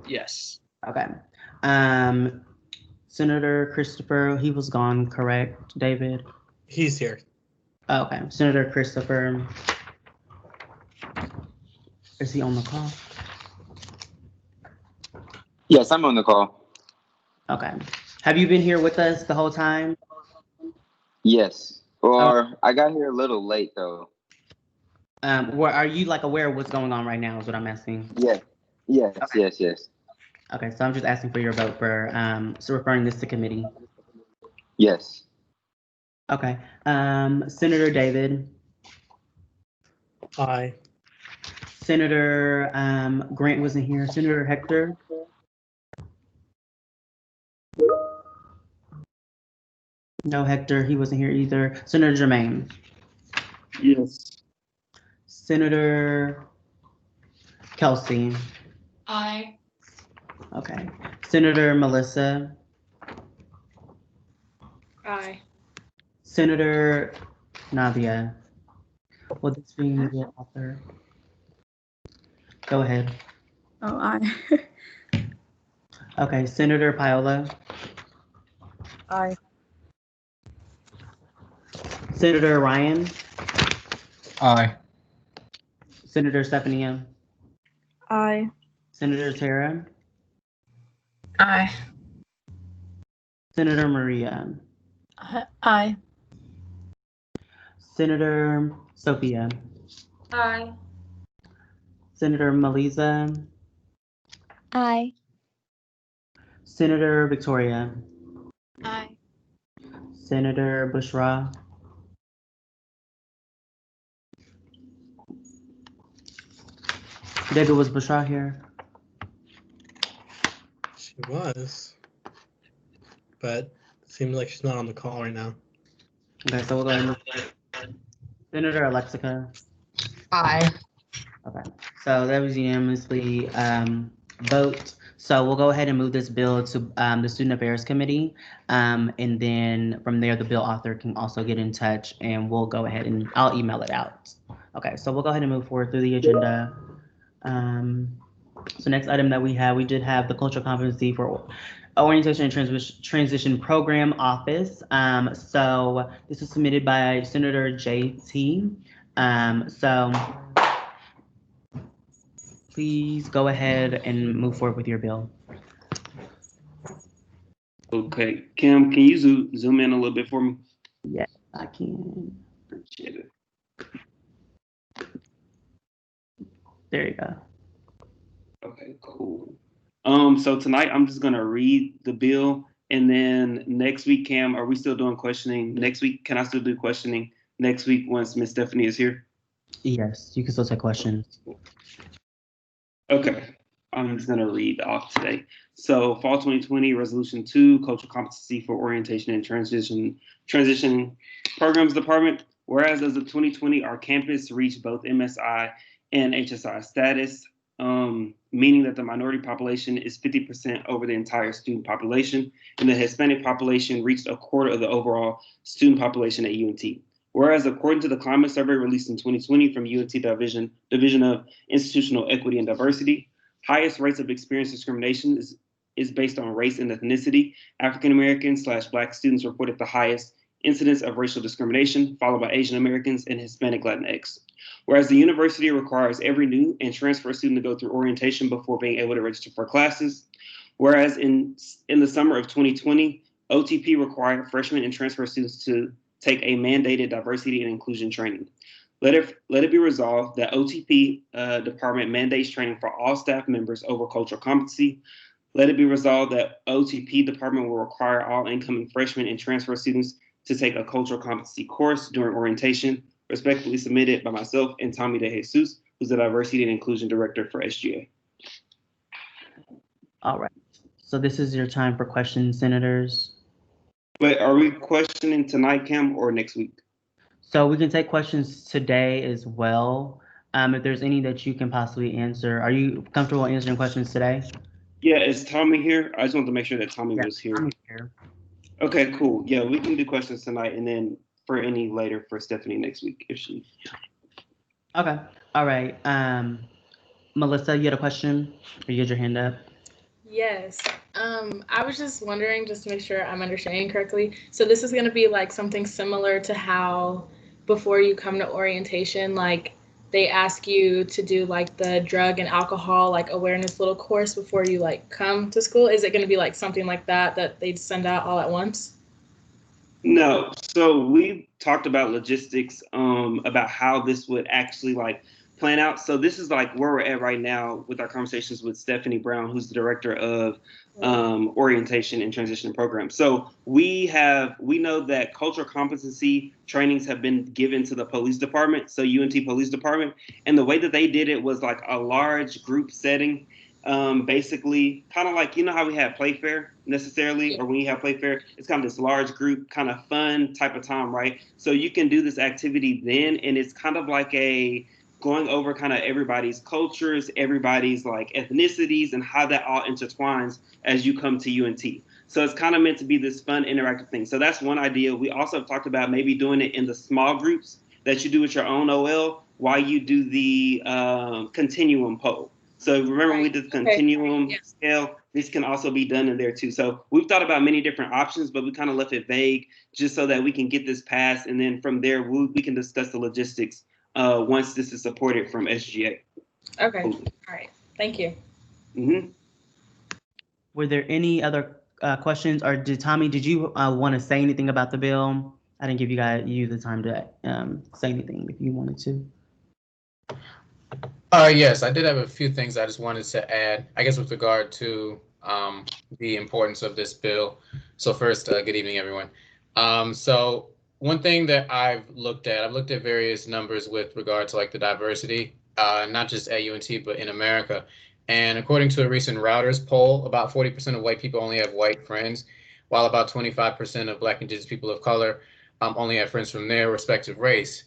Yes. Okay. Senator Christopher, he was gone, correct, David? He's here. Okay, Senator Christopher. Is he on the call? Yes, I'm on the call. Okay. Have you been here with us the whole time? Yes. Or I got here a little late though. Are you like aware of what's going on right now is what I'm asking? Yes. Yes, okay. yes. Okay, so I'm just asking for your vote for so referring this to committee. Yes. Okay. Senator David. Aye. Senator Grant wasn't here. Senator Hector. No, Hector, he wasn't here either. Senator Jermaine. Yes. Senator Kelsey. Aye. Okay. Senator Melissa. Aye. Senator Nadia. Will this be the author? Go ahead. Oh, aye. Okay, Senator Paola. Aye. Senator Ryan. Aye. Senator Stephanie. Aye. Senator Tara. Aye. Senator Maria. Aye. Senator Sophia. Aye. Senator Melissa. Aye. Senator Victoria. Aye. Senator Bushra. David, was Bushra here? She was. But it seems like she's not on the call right now. Okay, so we'll go ahead and Senator Alexica. Aye. Okay, so that was unanimously vote. So we'll go ahead and move this bill to the Student Affairs Committee. And then from there, the bill author can also get in touch and we'll go ahead and I'll email it out. Okay, so we'll go ahead and move forward through the agenda. So next item that we did have the Cultural Competency for Orientation and Transition Program Office. So this was submitted by Senator JT. So please go ahead and move forward with your bill. Okay, Kim, can you zoom in a little bit for me? Yes, I can. Appreciate it. There you go. Okay. Okay, cool. So tonight I'm just gonna read the bill, and then next week, Cam, are we still doing questioning? Next week, can I still do questioning next week once Miss Stephanie is here? Yes, you can still take questions. Okay, I'm just gonna read off today. So Fall 2020 Resolution 2, Cultural Competency for Orientation and Transition Programs Department. Whereas as of 2020, our campus reached both MSI and HSI status, meaning that the minority population is 50% over the entire student population, and the Hispanic population reached a quarter of the overall student population at UNT. Whereas according to the climate survey released in 2020 from UNT Division of Institutional Equity and Diversity, highest rates of experienced discrimination is based on race and ethnicity. African American/Black students reported the highest incidence of racial discrimination, followed by Asian Americans and Hispanic Latinx. Whereas the university requires every new and transfer student to go through orientation before being able to register for classes. Whereas in the summer of 2020, OTP required freshmen and transfer students to take a mandated diversity and inclusion training. Let it be resolved that OTP department mandates training for all staff members over cultural competency. Let it be resolved that OTP department will require all incoming freshmen and transfer students to take a cultural competency course during orientation, respectfully submitted by myself and Tommy De Jesus, who's the Diversity and Inclusion Director for SGA. All right. So this is your time for questions, senators. But are we questioning tonight, Cam, or next week? So we can take questions today as well. If there's any that you can possibly answer, are you comfortable answering questions today? Yeah, is Tommy here? I just wanted to make sure that Tommy was here. Tommy's here. Okay, cool. Yeah, we can do questions tonight, and then for any later for Stephanie next week if she. Okay. All right. Melissa, you had a question? Or you had your hand up? Yes. I was just wondering, just to make sure I'm understanding correctly. So this is going to be like something similar to how before you come to orientation, like they ask you to do like the drug and alcohol like awareness little course before you like come to school. Is it going to be like something like that they'd send out all at once? No. So we talked about logistics, about how this would actually like plan out. So this is like where we're at right now with our conversations with Stephanie Brown, who's the director of orientation and transition program. So we know that cultural competency trainings have been given to the police department, so UNT police department, and the way that they did it was like a large group setting. Basically kind of like, you know how we have Playfair necessarily, or when you have Playfair, it's kind of this large group kind of fun type of time, right? So you can do this activity then, and it's kind of like a going over kind of everybody's cultures, everybody's like ethnicities, and how that all intertwines as you come to UNT. So it's kind of meant to be this fun interactive thing. So that's one idea. We also have talked about maybe doing it in the small groups that you do with your own OL while you do the continuum poll. So remember when we did the continuum scale, this can also be done in there too. So we've thought about many different options, but we kind of left it vague just so that we can get this passed. And then from there, we can discuss the logistics once this is supported from SGA. Okay. All right. Thank you. Mm-hmm. Were there any other questions, or did you want to say anything about the bill? I didn't give you the time to say anything if you wanted to. Yes, I did have a few things I just wanted to add, I guess, with regard to the importance of this bill. So first, good evening, everyone. So one thing that I've looked at various numbers with regard to like the diversity, not just at UNT, but in America. And according to a recent Reuters poll, about 40% of white people only have white friends, while about 25% of Black, Indigenous people of color only have friends from their respective race.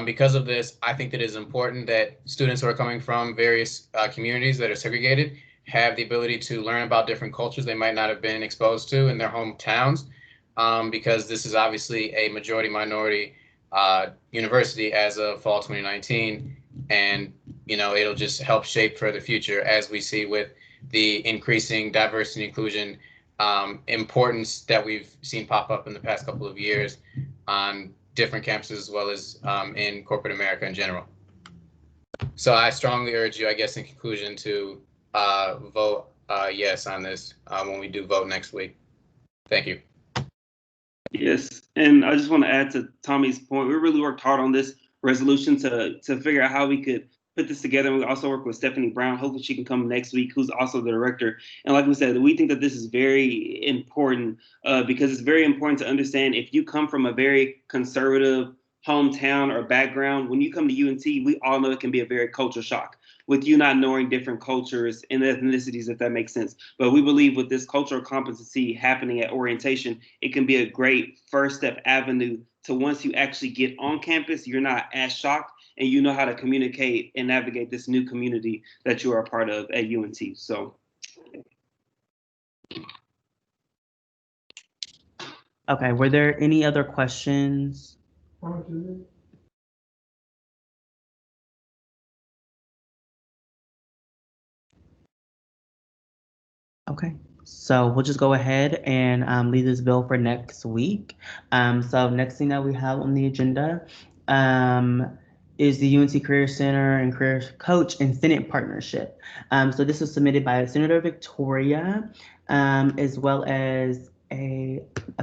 Because of this, I think that it is important that students who are coming from various communities that are segregated have the ability to learn about different cultures they might not have been exposed to in their hometowns, because this is obviously a majority minority university as of fall 2019. And, it'll just help shape for the future, as we see with the increasing diversity and inclusion importance that we've seen pop up in the past couple of years on different campuses, as well as in corporate America in general. So I strongly urge you, I guess, in conclusion, to vote yes on this when we do vote next week. Thank you. Yes, and I just want to add to Tommy's point, we really worked hard on this resolution to figure out how we could put this together. We also work with Stephanie Brown. Hopefully she can come next week, who's also the director. And like we said, we think that this is very important because it's very important to understand if you come from a very conservative hometown or background, when you come to UNT, we all know it can be a very culture shock with you not knowing different cultures and ethnicities, if that makes sense. But we believe with this cultural competency happening at orientation, it can be a great first step avenue to once you actually get on campus, you're not as shocked and you know how to communicate and navigate this new community that you are a part of at UNT. So. Okay, were there any other questions? Okay, so we'll just go ahead and leave this bill for next week. So next thing that we have on the agenda is the UNT Career Center and Career Coach and Senate Partnership. So this was submitted by Senator Victoria, as well as a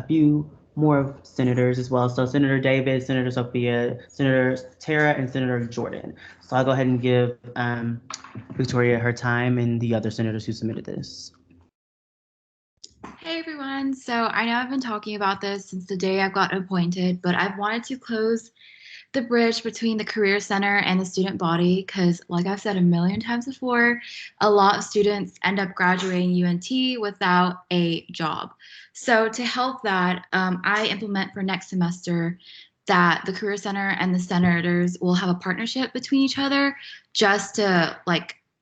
few more senators as well. So Senator Davis, Senator Sophia, Senator Tara, and Senator Jordan. So I'll go ahead and give Victoria her time and the other senators who submitted this. Hey everyone, so I know I've been talking about this since the day I've got appointed, but I've wanted to close the bridge between the Career Center and the student body because, like I've said a million times before, a lot of students end up graduating UNT without a job. So to help that, I implement for next semester that the Career Center and the senators will have a partnership between each other just to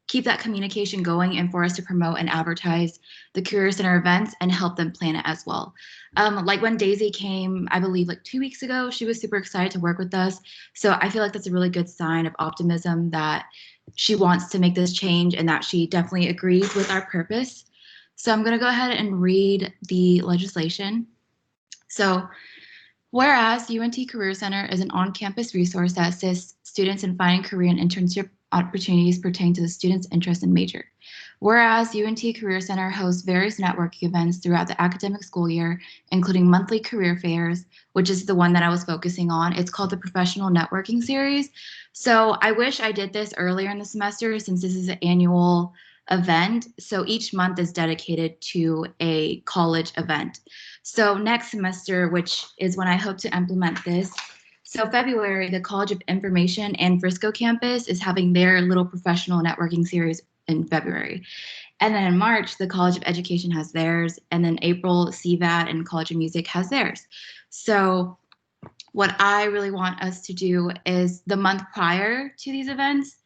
keep that communication going and for us to promote and advertise the Career Center events and help them plan it as well. Like when Daisy came, I believe 2 weeks ago, she was super excited to work with us. So I feel like that's a really good sign of optimism that she wants to make this change and that she definitely agrees with our purpose. So I'm gonna go ahead and read the legislation. So, whereas UNT Career Center is an on-campus resource that assists students in finding career and internship opportunities pertaining to the student's interest and major. Whereas UNT Career Center hosts various networking events throughout the academic school year, including monthly career fairs, which is the one that I was focusing on. It's called the Professional Networking Series. So I wish I did this earlier in the semester since this is an annual event. So each month is dedicated to a college event. So next semester, which is when I hope to implement this, so February, the College of Information and Frisco campus is having their little professional networking series in February. And then in March, the College of Education has theirs. And then April, CVAT and College of Music has theirs. So what I really want us to do is the month prior to these events,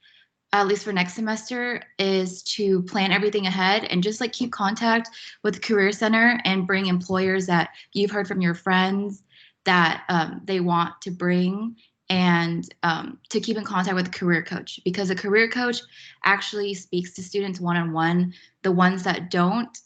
at least for next semester, is to plan everything ahead and just keep contact with the Career Center and bring employers that you've heard from your friends that they want to bring, and to keep in contact with the career coach, because a career coach actually speaks to students one-on-one. The ones that don't,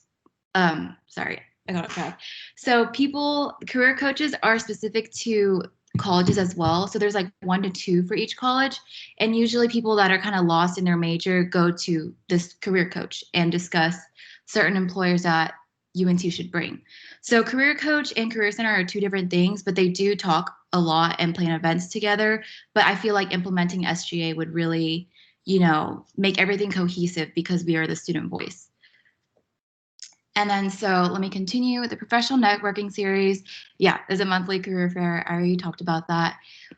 sorry, I got it crap. So career coaches are specific to colleges as well. So there's 1 to 2 for each college. And usually people that are kind of lost in their major go to this career coach and discuss certain employers that UNT should bring. So career coach and career center are 2 different things, but they do talk a lot and plan events together. But I feel like implementing SGA would really, make everything cohesive because we are the student voice. And then, so let me continue with the professional networking series. Yeah, there's a monthly career fair. I already talked about that.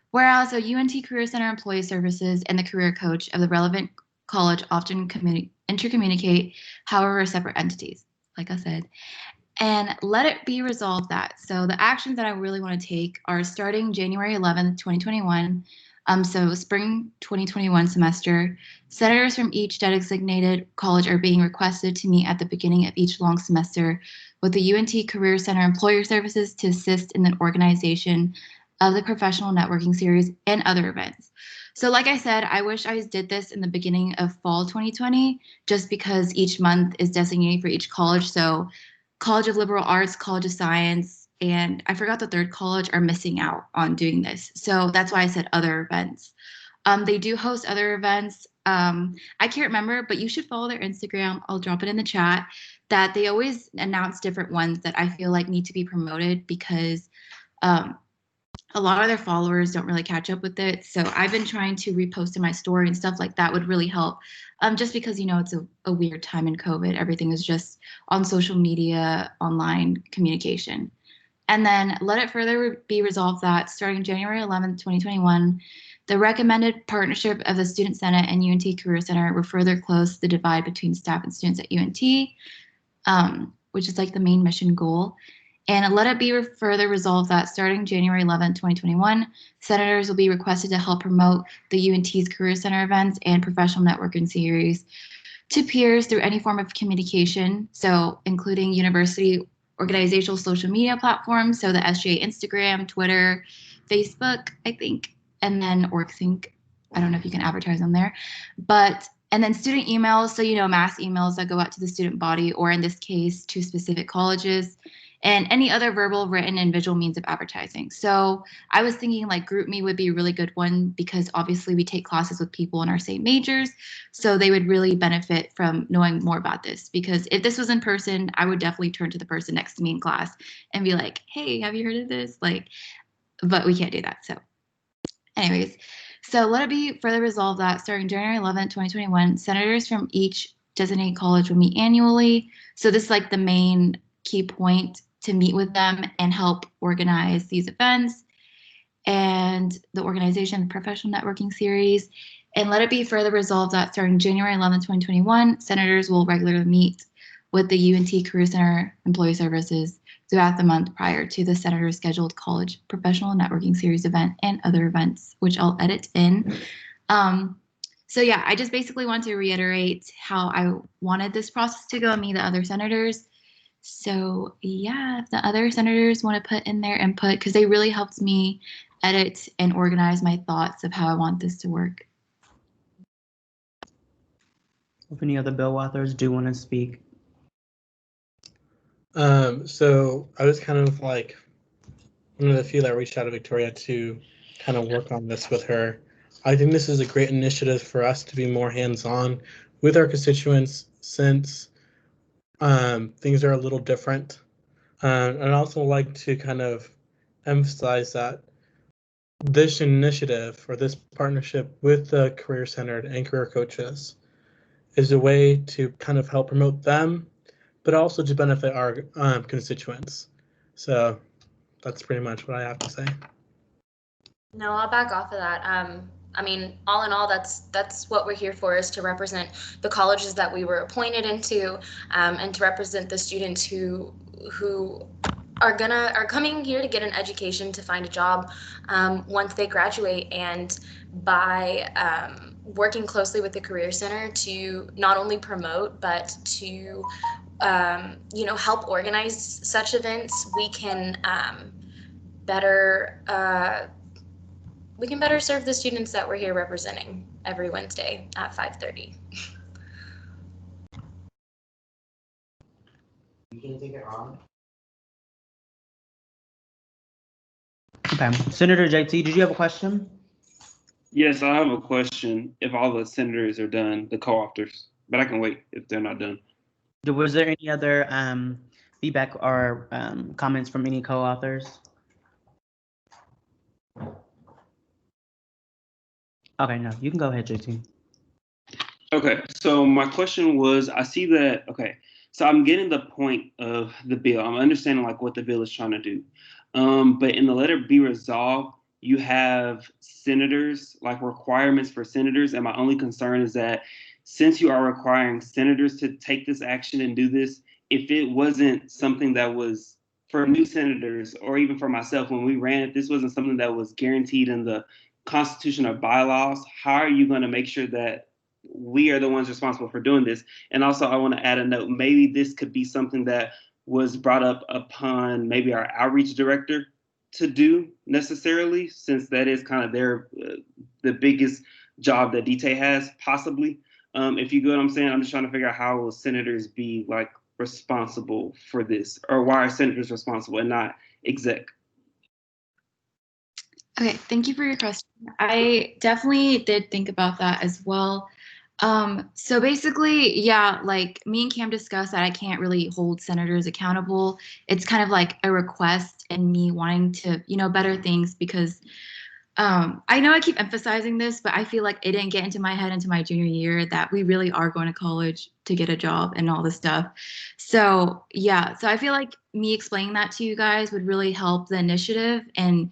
Whereas a UNT Career Center Employee Services and the career coach of the relevant college often intercommunicate, however, separate entities, like I said. And let it be resolved that. So the actions that I really want to take are starting January 11th, 2021. So spring 2021 semester, senators from each designated college are being requested to meet at the beginning of each long semester with the UNT Career Center Employer Services to assist in the organization of the professional networking series and other events. So like I said, I wish I did this in the beginning of fall 2020, just because each month is designated for each college. So College of Liberal Arts, College of Science, and I forgot the third college are missing out on doing this. So that's why I said other events. They do host other events. I can't remember, but you should follow their Instagram. I'll drop it in the chat, that they always announce different ones that I feel like need to be promoted because a lot of their followers don't really catch up with it. So I've been trying to repost in my story and stuff like that would really help. Just because, it's a weird time in COVID. Everything is just on social media, online communication. And then let it further be resolved that starting January 11th, 2021, the recommended partnership of the Student Senate and UNT Career Center will further close the divide between staff and students at UNT, which is like the main mission goal. And let it be further resolved that starting January 11th, 2021, senators will be requested to help promote the UNT's Career Center events and professional networking series to peers through any form of communication, so including university organizational social media platforms, so the SGA Instagram, Twitter, Facebook, I think, and then OrgSync. I don't know if you can advertise on there, and then student emails, so mass emails that go out to the student body, or in this case, to specific colleges, and any other verbal, written, and visual means of advertising. So I was thinking like GroupMe would be a really good one because obviously we take classes with people in our same majors, so they would really benefit from knowing more about this. Because if this was in person, I would definitely turn to the person next to me in class and be like, hey, have you heard of this? But we can't do that. So anyways, so let it be further resolved that starting January 11th, 2021, senators from each designated college will meet annually. So this is like the main key point, to meet with them and help organize these events and the organization of the professional networking series. And let it be further resolved that starting January 11th, 2021, senators will regularly meet with the UNT Career Center Employee Services throughout the month prior to the senator's scheduled college professional networking series event and other events, which I'll edit in. So yeah, I just basically want to reiterate how I wanted this process to go and meet the other senators. So yeah, if the other senators want to put in their input, because they really helped me edit and organize my thoughts of how I want this to work. If any other bill authors do want to speak. So I was kind of like one of the few that reached out to Victoria to kind of work on this with her. I think this is a great initiative for us to be more hands-on with our constituents since things are a little different. And I'd also like to kind of emphasize that this initiative or this partnership with the Career Center and career coaches is a way to kind of help promote them, but also to benefit our constituents. So that's pretty much what I have to say. No, I'll back off of that. I mean, all in all, that's what we're here for, is to represent the colleges that we were appointed into, and to represent the students who are coming here to get an education, to find a job once they graduate, and by working closely with the Career Center to not only promote but to help organize such events, we can better serve the students that we're here representing every Wednesday at 5:30. You can take it wrong. Okay, Senator JT, did you have a question? Yes, I have a question. If all the senators are done, the co-authors, but I can wait if they're not done. Was there any other feedback or comments from any co-authors? Okay, no, you can go ahead, JT. Okay, so my question was, I see that, okay, so I'm getting the point of the bill. I'm understanding like what the bill is trying to do. But in the letter be resolved, you have senators, like requirements for senators. And my only concern is that since you are requiring senators to take this action and do this, if it wasn't something that was for new senators or even for myself, when we ran it, this wasn't something that was guaranteed in the Constitution or bylaws, how are you going to make sure that we are the ones responsible for doing this? And also, I want to add a note. Maybe this could be something that was brought up upon maybe our outreach director to do necessarily, since that is kind of their the biggest job that DT has, possibly. If you get what I'm saying, I'm just trying to figure out how will senators be like responsible for this, or why are senators responsible and not exec? Okay, thank you for your question. I definitely did think about that as well. So basically, yeah, like me and Cam discussed that I can't really hold senators accountable. It's kind of like a request and me wanting to, better things because I know I keep emphasizing this, but I feel like it didn't get into my head into my junior year that we really are going to college to get a job and all this stuff. So yeah, so I feel like me explaining that to you guys would really help the initiative and,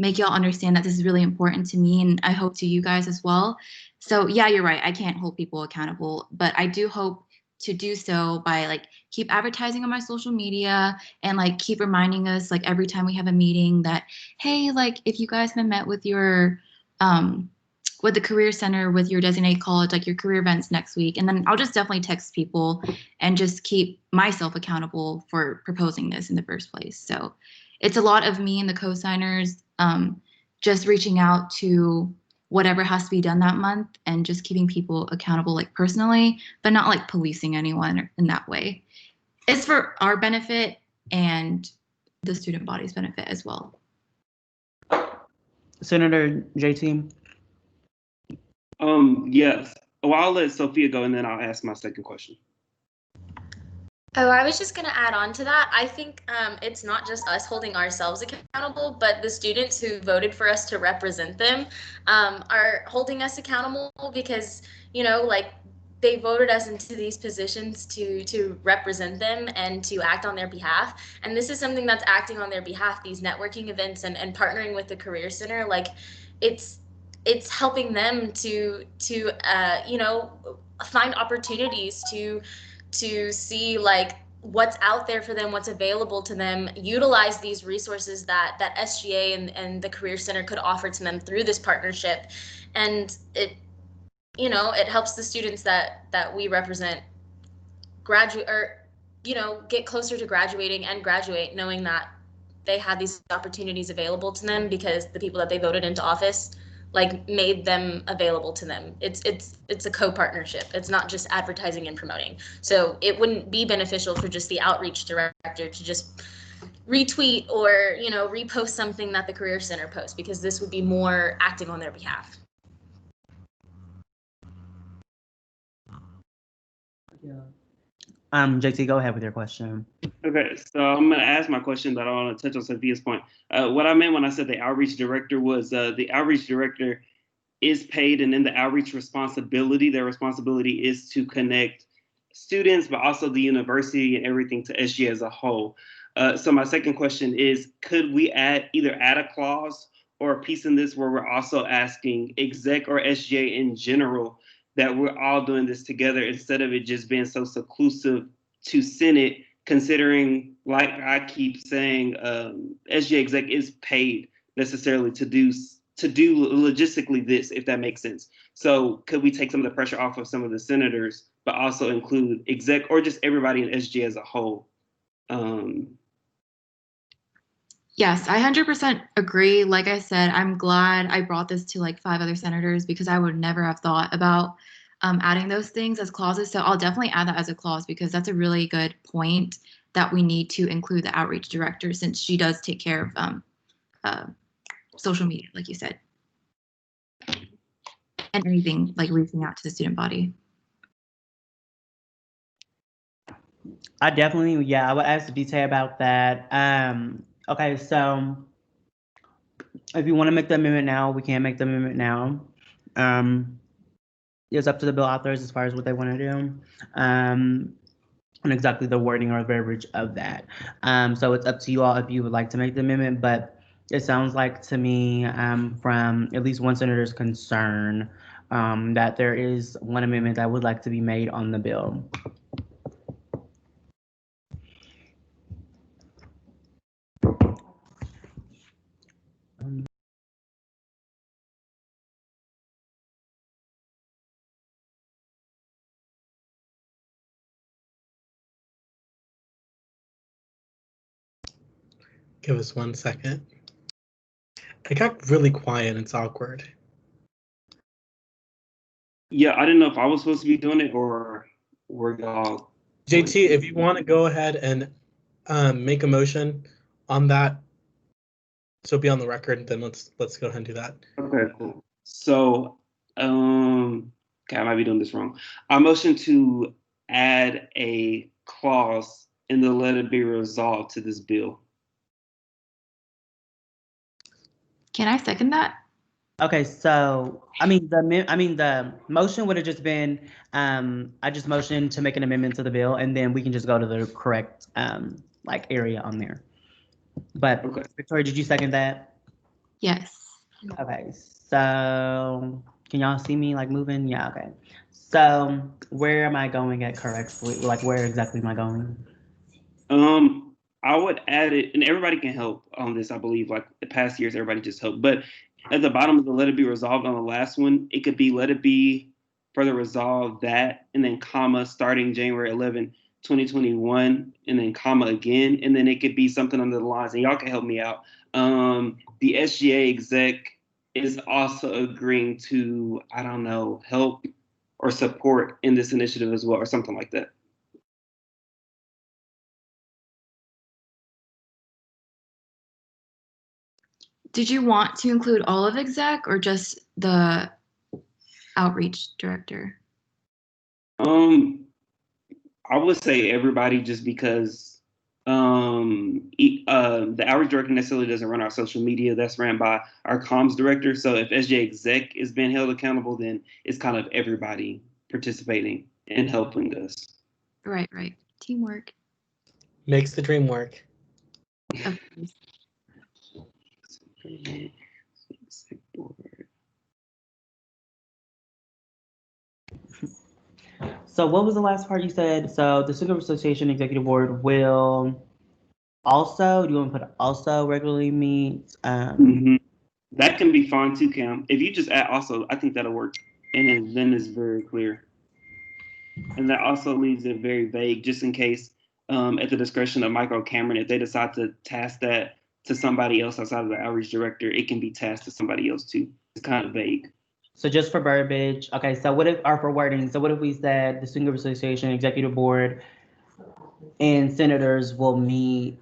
make y'all understand that this is really important to me and I hope to you guys as well. So yeah, you're right. I can't hold people accountable, but I do hope to do so by like keep advertising on my social media and like keep reminding us like every time we have a meeting that hey, like if you guys have met with your with the career center with your designated college, like your career events next week. And then I'll just definitely text people and just keep myself accountable for proposing this in the first place. So it's a lot of me and the co-signers just reaching out to whatever has to be done that month and just keeping people accountable like personally, but not like policing anyone in that way. It's for our benefit and the student body's benefit as well. Senator JT. Yes. Well, I'll let Sophia go and then I'll ask my second question. Oh, I was just going to add on to that. I think it's not just us holding ourselves accountable, but the students who voted for us to represent them are holding us accountable because, like they voted us into these positions to represent them and to act on their behalf. And this is something that's acting on their behalf, these networking events and partnering with the Career Center. Like it's helping them to find opportunities to see like what's out there for them, what's available to them, utilize these resources that SGA and the Career Center could offer to them through this partnership. And it helps the students that we represent graduate or, get closer to graduating and graduate knowing that they had these opportunities available to them because the people that they voted into office like made them available to them. It's a co-partnership. It's not just advertising and promoting. So it wouldn't be beneficial for just the outreach director to just retweet or, repost something that the Career Center posts because this would be more acting on their behalf. JT, go ahead with your question. Okay, so I'm going to ask my question, but I want to touch on Sophia's point. What I meant when I said the outreach director was the outreach director is paid, and then the outreach responsibility, their responsibility is to connect students, but also the university and everything to SGA as a whole. So my second question is, could we either add a clause or a piece in this where we're also asking exec or SGA in general that we're all doing this together instead of it just being so seclusive to Senate, considering, like I keep saying, SGA exec is paid necessarily to do logistically this, if that makes sense. So could we take some of the pressure off of some of the senators, but also include exec or just everybody in SGA as a whole? Yes, I 100% agree. Like I said, I'm glad I brought this to like 5 other senators because I would never have thought about adding those things as clauses. So I'll definitely add that as a clause because that's a really good point that we need to include the outreach director since she does take care of social media, like you said, and anything like reaching out to the student body. I would ask the detail about that. Okay, so if you want to make the amendment now, we can make the amendment now. It's up to the bill authors as far as what they want to do, and exactly the wording or verbiage of that. So it's up to you all if you would like to make the amendment, but it sounds like to me, from at least one senator's concern, that there is one amendment that would like to be made on the bill. Give us 1 second. It got really quiet and it's awkward. Yeah, I didn't know if I was supposed to be doing it or were y'all. JT, if you want to go ahead and make a motion on that, so be on the record, then let's go ahead and do that. Okay, cool. So Okay, I might be doing this wrong. I motion to add a clause in the let it be resolved to this bill. Can I second that? Okay, so the motion would have just been I just motioned to make an amendment to the bill, and then we can just go to the correct like area on there. But Okay. Victoria, did you second that? Yes. Okay, so can y'all see me like moving? Yeah, okay. So where am I going at correctly? Like where exactly am I going? I would add it, and everybody can help on this, I believe. Like the past years, everybody just helped. But at the bottom of the let it be resolved on the last one, it could be let it be further resolved that, and then comma, starting January 11, 2021, and then comma again. And then it could be something under the lines, and y'all can help me out. The SGA exec is also agreeing to, I don't know, help or support in this initiative as well, or something like that. Did you want to include all of exec or just the outreach director? I would say everybody, just because the outreach director necessarily doesn't run our social media. That's ran by our comms director. So if SJ exec is being held accountable, then it's kind of everybody participating and helping us. Right. Teamwork. Makes the dream work. Okay. So what was the last part you said? So the Student Association Executive Board will also, do you want to put also regularly meet? That can be fine too, Cam. If you just add also, I think that'll work. And then it's very clear. And that also leaves it very vague, just in case at the discretion of Michael Cameron, if they decide to task that to somebody else outside of the outreach director, it can be tasked to somebody else too. It's kind of vague. So just for verbiage, okay, so what if, or for wording, so what if we said the Student Group Association Executive Board and senators will meet?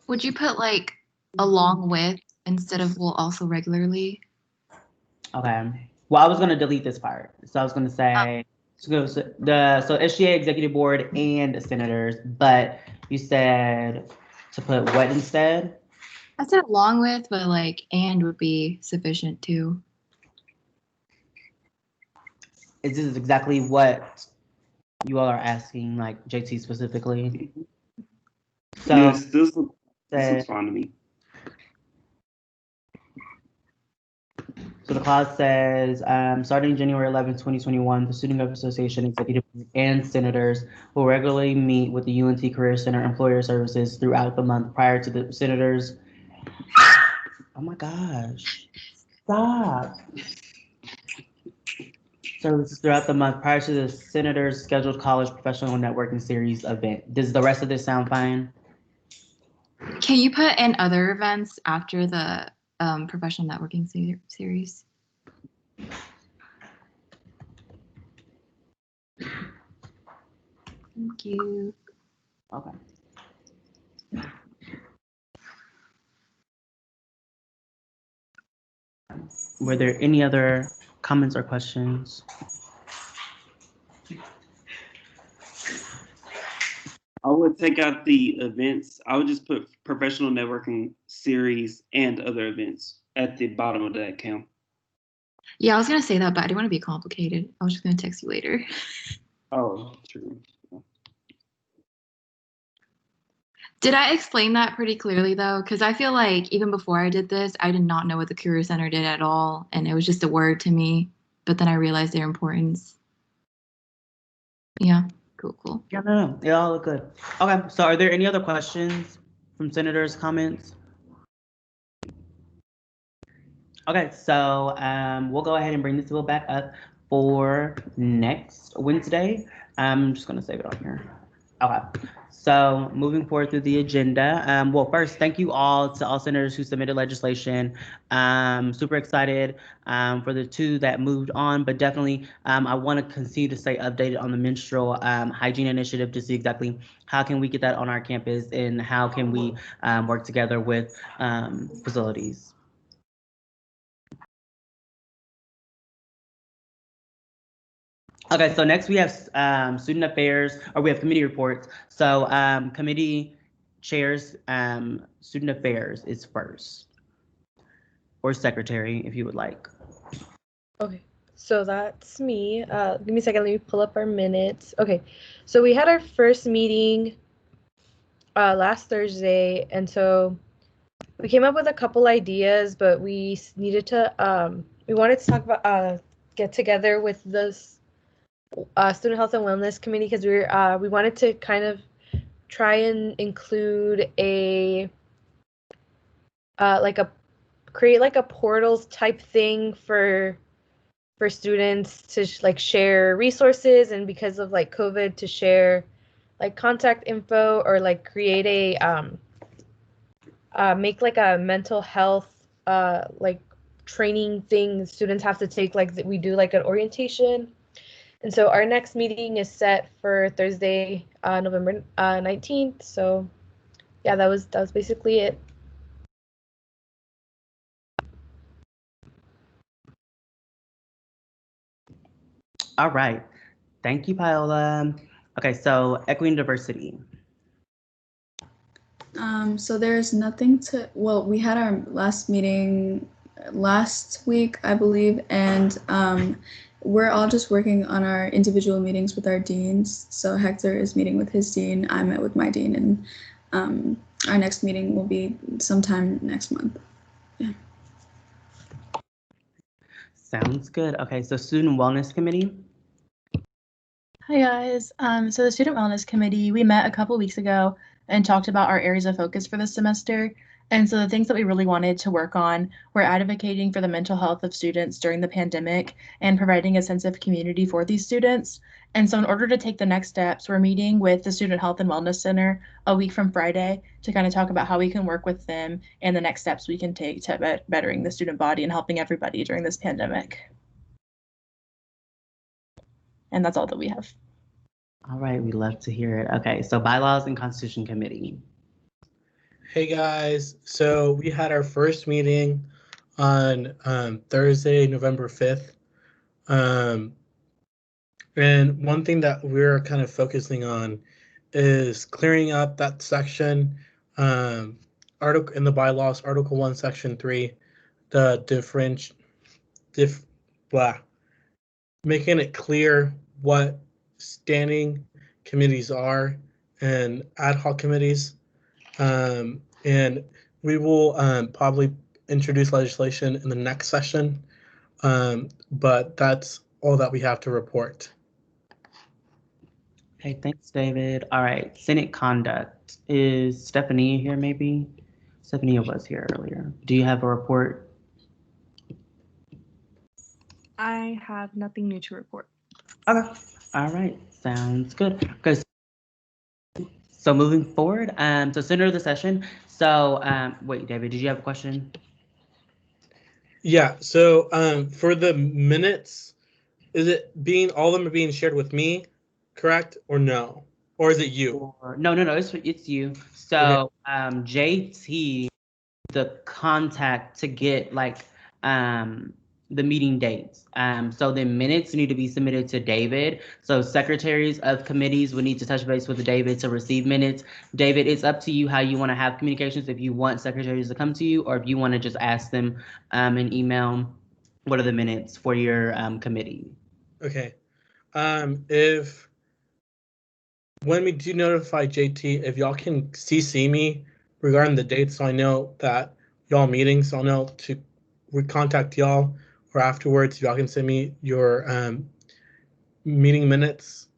Would you put like along with instead of will also regularly? Okay. Well, I was gonna delete this part. So I was gonna say so SGA Executive Board and the senators, but you said to put what instead? I said along with, but like and would be sufficient too. Is this exactly what you all are asking, like JT specifically? So yes, this looks fine to me. So the clause says, starting January 11, 2021, the Student Gov Association Executive and senators will regularly meet with the UNT Career Center Employer Services throughout the month prior to the senators. Oh my gosh, stop. Services throughout the month prior to the senators' scheduled college professional networking series event. Does the rest of this sound fine? Can you put in other events after the professional networking series? Thank you. Okay. Were there any other comments or questions? I would take out the events. I would just put professional networking series and other events at the bottom of that, Cam. Yeah, I was gonna say that, but I didn't want to be complicated. I was just gonna text you later. Oh, true. Did I explain that pretty clearly though? Because I feel like even before I did this, I did not know what the Career Center did at all, and it was just a word to me. But then I realized their importance. Yeah, cool. Yeah, no, they all look good. Okay, so are there any other questions from senators' comments? Okay, so we'll go ahead and bring this bill back up for next Wednesday. I'm just gonna save it on here. Okay, so moving forward through the agenda. Well, first, thank you all to all senators who submitted legislation. Super excited for the two that moved on, but definitely I want to continue to stay updated on the menstrual hygiene initiative to see exactly how can we get that on our campus and how can we work together with facilities. Okay, so next we have student affairs, or we have committee reports. So committee chairs, student affairs is first, or secretary if you would like. Okay, so that's me. Give me a second, let me pull up our minutes. Okay, so we had our first meeting last Thursday, and so we came up with a couple ideas, but we needed to, we wanted to talk about, get together with the Student Health and Wellness Committee, because we wanted to kind of try and include a, create like a portals type thing for students to like share resources, and because of like COVID, to share like contact info, or like create a make like a mental health like training thing students have to take, like we do like an orientation. And so our next meeting is set for Thursday, November 19th. So yeah, that was basically it. All right, thank you, Paola. Okay, so equity and diversity. So there's nothing to, well, we had our last meeting last week, I believe, and we're all just working on our individual meetings with our deans. So Hector is meeting with his dean, I met with my dean, and our next meeting will be sometime next month. Yeah. Sounds good. Okay, so student wellness committee. Hi guys. So the Student Wellness Committee, we met a couple weeks ago and talked about our areas of focus for this semester. And so the things that we really wanted to work on were advocating for the mental health of students during the pandemic and providing a sense of community for these students. And so in order to take the next steps, we're meeting with the Student Health and Wellness Center a week from Friday to kind of talk about how we can work with them and the next steps we can take to bettering the student body and helping everybody during this pandemic. And that's all that we have. All right, we love to hear it. Okay, so bylaws and constitution committee. Hey guys, so we had our first meeting on Thursday, November 5th. And one thing that we're kind of focusing on is clearing up that section, article in the bylaws, Article 1, Section 3, the making it clear what standing committees are and ad hoc committees. And we will probably introduce legislation in the next session, but that's all that we have to report. Okay, thanks, David. All right, Senate conduct. Is Stephanie here maybe? Stephanie was here earlier. Do you have a report? I have nothing new to report. Okay. All right, sounds good. Okay, so moving forward, so center of the session. So wait, David, did you have a question? Yeah, so for the minutes, is it all of them are being shared with me, correct, or no? Or is it you? No, it's you. So JT, the contact to get like the meeting dates. So the minutes need to be submitted to David. So secretaries of committees would need to touch base with David to receive minutes. David, it's up to you how you want to have communications, if you want secretaries to come to you or if you want to just ask them an email, what are the minutes for your committee? Okay. When we do notify JT, if y'all can CC me regarding the dates, so I know that y'all meeting, so I'll know to contact y'all, or afterwards y'all can send me your meeting minutes.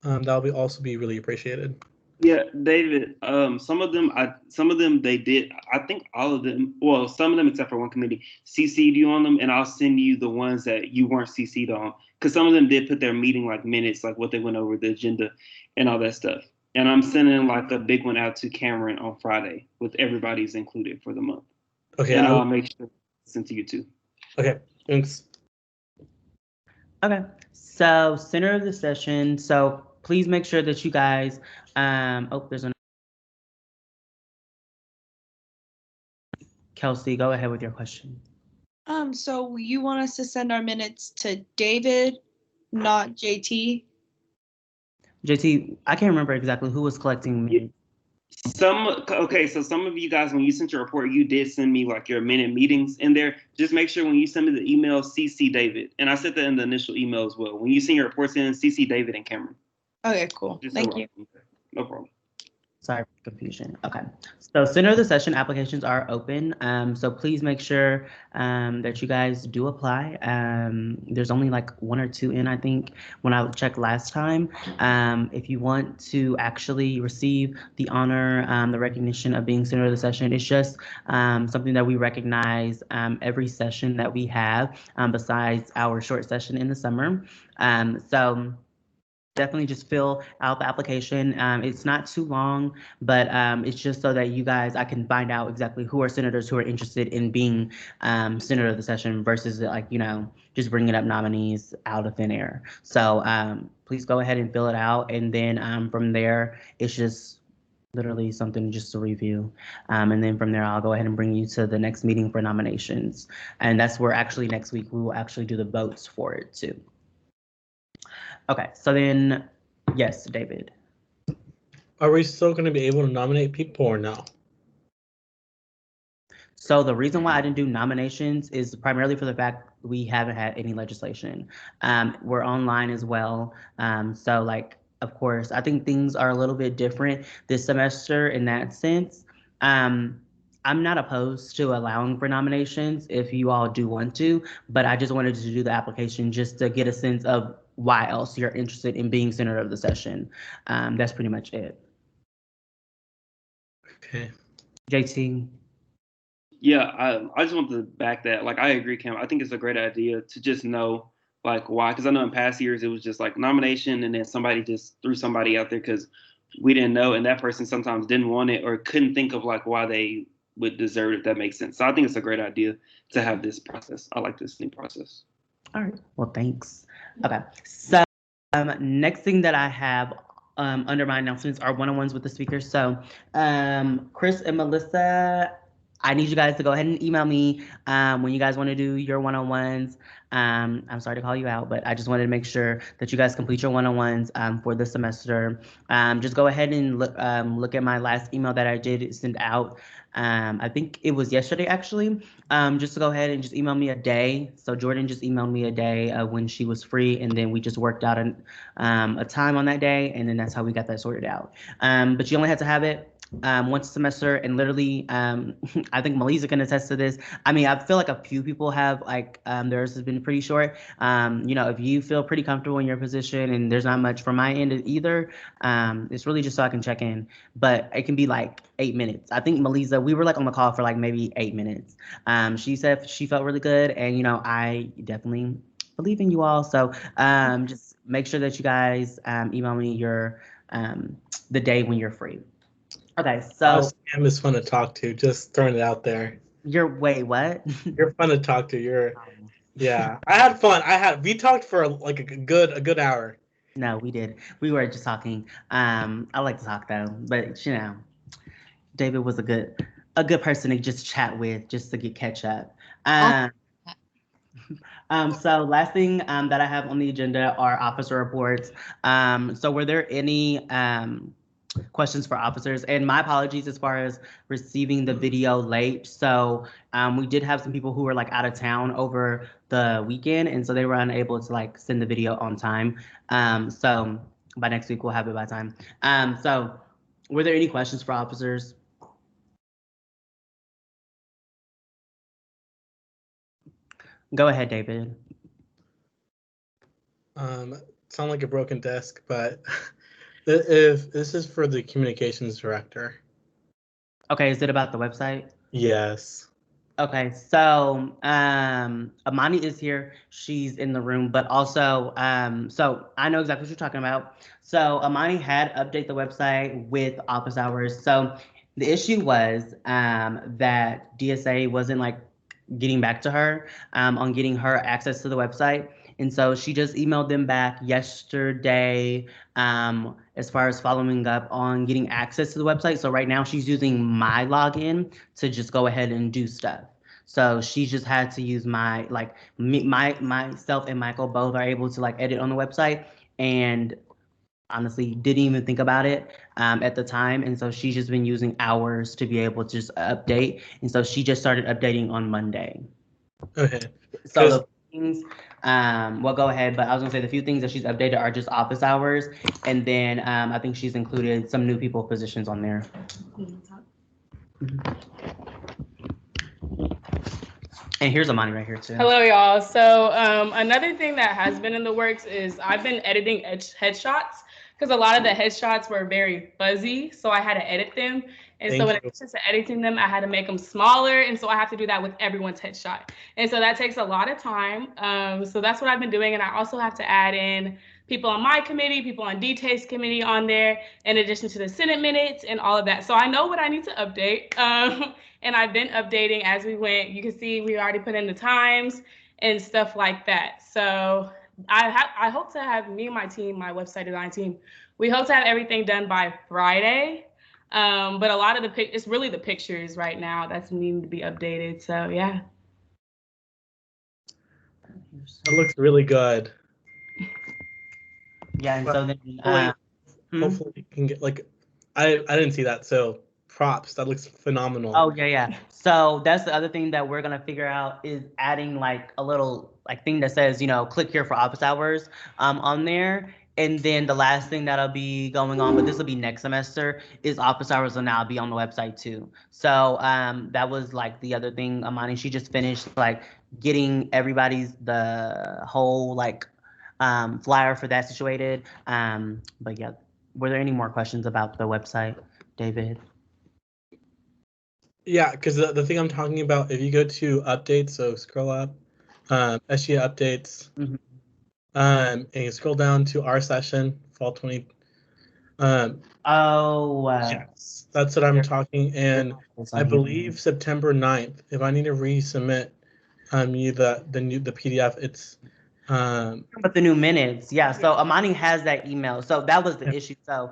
That'll be also be really appreciated. Yeah, David. Some of them they did. I think all of them. Well, some of them except for one committee CC'd you on them, and I'll send you the ones that you weren't CC'd on, because some of them did put their meeting like minutes, like what they went over, the agenda, and all that stuff. And I'm sending like a big one out to Cameron on Friday with everybody's included for the month. Okay. And I'll make sure to send to you too. Okay. Thanks. Okay. So center of the session. So please make sure that you guys. There's an. Kelsey, go ahead with your question. So you want us to send our minutes to David not JT. JT, I can't remember exactly who was collecting minutes. So some of you guys, when you sent your report, you did send me like your minute meetings in there. Just make sure when you send me the email, CC David. And I said that in the initial email as well. When you send your reports in, CC David and Cameron. Okay, cool. Thank you. No problem. Sorry for confusion. Okay. So center of the session applications are open. So please make sure that you guys do apply. There's only like 1 or 2 in, I think, when I checked last time. If you want to actually receive the honor, the recognition of being center of the session, it's just something that we recognize every session that we have besides our short session in the summer. So definitely just fill out the application. It's not too long, but it's just so that you guys, I can find out exactly who are senators who are interested in being senator of the session versus like, just bringing up nominees out of thin air. So please go ahead and fill it out. And then from there, it's just literally something just to review. And then from there, I'll go ahead and bring you to the next meeting for nominations. And that's where actually next week, we will actually do the votes for it too. Okay, so then, yes, David. Are we still going to be able to nominate people or no? So the reason why I didn't do nominations is primarily for the fact we haven't had any legislation. We're online as well. So like, of course, I think things are a little bit different this semester in that sense. I'm not opposed to allowing for nominations if you all do want to, but I just wanted to do the application just to get a sense of why else you're interested in being center of the session. That's pretty much it. Okay. JT. Yeah, I just want to back that. Like, I agree, Cam. I think it's a great idea to just know, like, why. Because I know in past years it was just like nomination, and then somebody just threw somebody out there because we didn't know, and that person sometimes didn't want it or couldn't think of like why they would deserve it, if that makes sense. So I think it's a great idea to have this process. I like this new process. All right. Well, thanks. Okay. So next thing that I have under my announcements are one-on-ones with the speakers. So Chris and Melissa, I need you guys to go ahead and email me when you guys want to do your one-on-ones. I'm sorry to call you out, but I just wanted to make sure that you guys complete your one-on-ones for this semester. Just go ahead and look at my last email that I did send out. I think it was yesterday, actually. Just to go ahead and just email me a day. So Jordan just emailed me a day when she was free, and then we just worked out a time on that day, and then that's how we got that sorted out. But you only had to have it once a semester, and literally, I think Melissa can attest to this. I mean, I feel like a few people have, like, theirs has been pretty short. If you feel pretty comfortable in your position and there's not much from my end either, it's really just so I can check in. But it can be like 8 minutes. I think Melissa, we were like on the call for like maybe 8 minutes. She said she felt really good, and I definitely believe in you all. So just make sure that you guys email me your the day when you're free. Okay, so Sam is fun to talk to. Just throwing it out there. Wait, what? You're fun to talk to. Yeah. I had fun. We talked for like a good hour. No, we did. We were just talking. I like to talk though, but David was a good person to just chat with, just to catch up. So last thing that I have on the agenda are officer reports. So were there any questions for officers? And my apologies as far as receiving the video late. So we did have some people who were like out of town over the weekend, and so they were unable to like send the video on time. So by next week we'll have it by time. So were there any questions for officers? Go ahead, David. Sound like a broken desk, but if this is for the communications director. Okay, is it about the website? Yes. Okay, so Amani is here. She's in the room, but also, so I know exactly what you're talking about. So Amani had updated the website with office hours. So the issue was that DSA wasn't like getting back to her on getting her access to the website. And so she just emailed them back yesterday as far as following up on getting access to the website. So right now she's using my login to just go ahead and do stuff. So she just had to use myself and Michael both are able to like edit on the website, and honestly didn't even think about it at the time. And so she's just been using hours to be able to just update. And so she just started updating on Monday. Okay. So the things, well, go ahead, but I was gonna say the few things that she's updated are just office hours. And then I think she's included some new people positions on there. And here's Amani right here too. Hello, y'all. So another thing that has been in the works is I've been editing headshots because a lot of the headshots were very fuzzy, so I had to edit them. And so in addition to editing them, I had to make them smaller, and so I have to do that with everyone's headshot. And so that takes a lot of time. So that's what I've been doing, and I also have to add in people on my committee, people on DTA's committee on there, in addition to the Senate minutes and all of that. So I know what I need to update. And I've been updating as we went. You can see we already put in the times and stuff like that. So I hope to have me and my team, my website design team, we hope to have everything done by Friday. But a lot of it's really the pictures right now that's needing to be updated. So yeah. That looks really good. Yeah, and so then hopefully we can get like I didn't see that, so props. That looks phenomenal. Oh yeah. So that's the other thing that we're gonna figure out is adding like a little like thing that says, you know, click here for office hours on there. And then the last thing that'll be going on, but this will be next semester, is office hours will now be on the website too. So that was like the other thing, Amani, she just finished like getting everybody's the whole like flyer for that situated. But yeah, were there any more questions about the website, David? Yeah, because the thing I'm talking about, if you go to updates, so scroll up, SGA updates, and you scroll down to our session, fall 20. Yes, that's what I'm talking, and I believe September 9th. If I need to resubmit you the PDF, it's but the new minutes, yeah. So Amani has that email. So that was the issue. So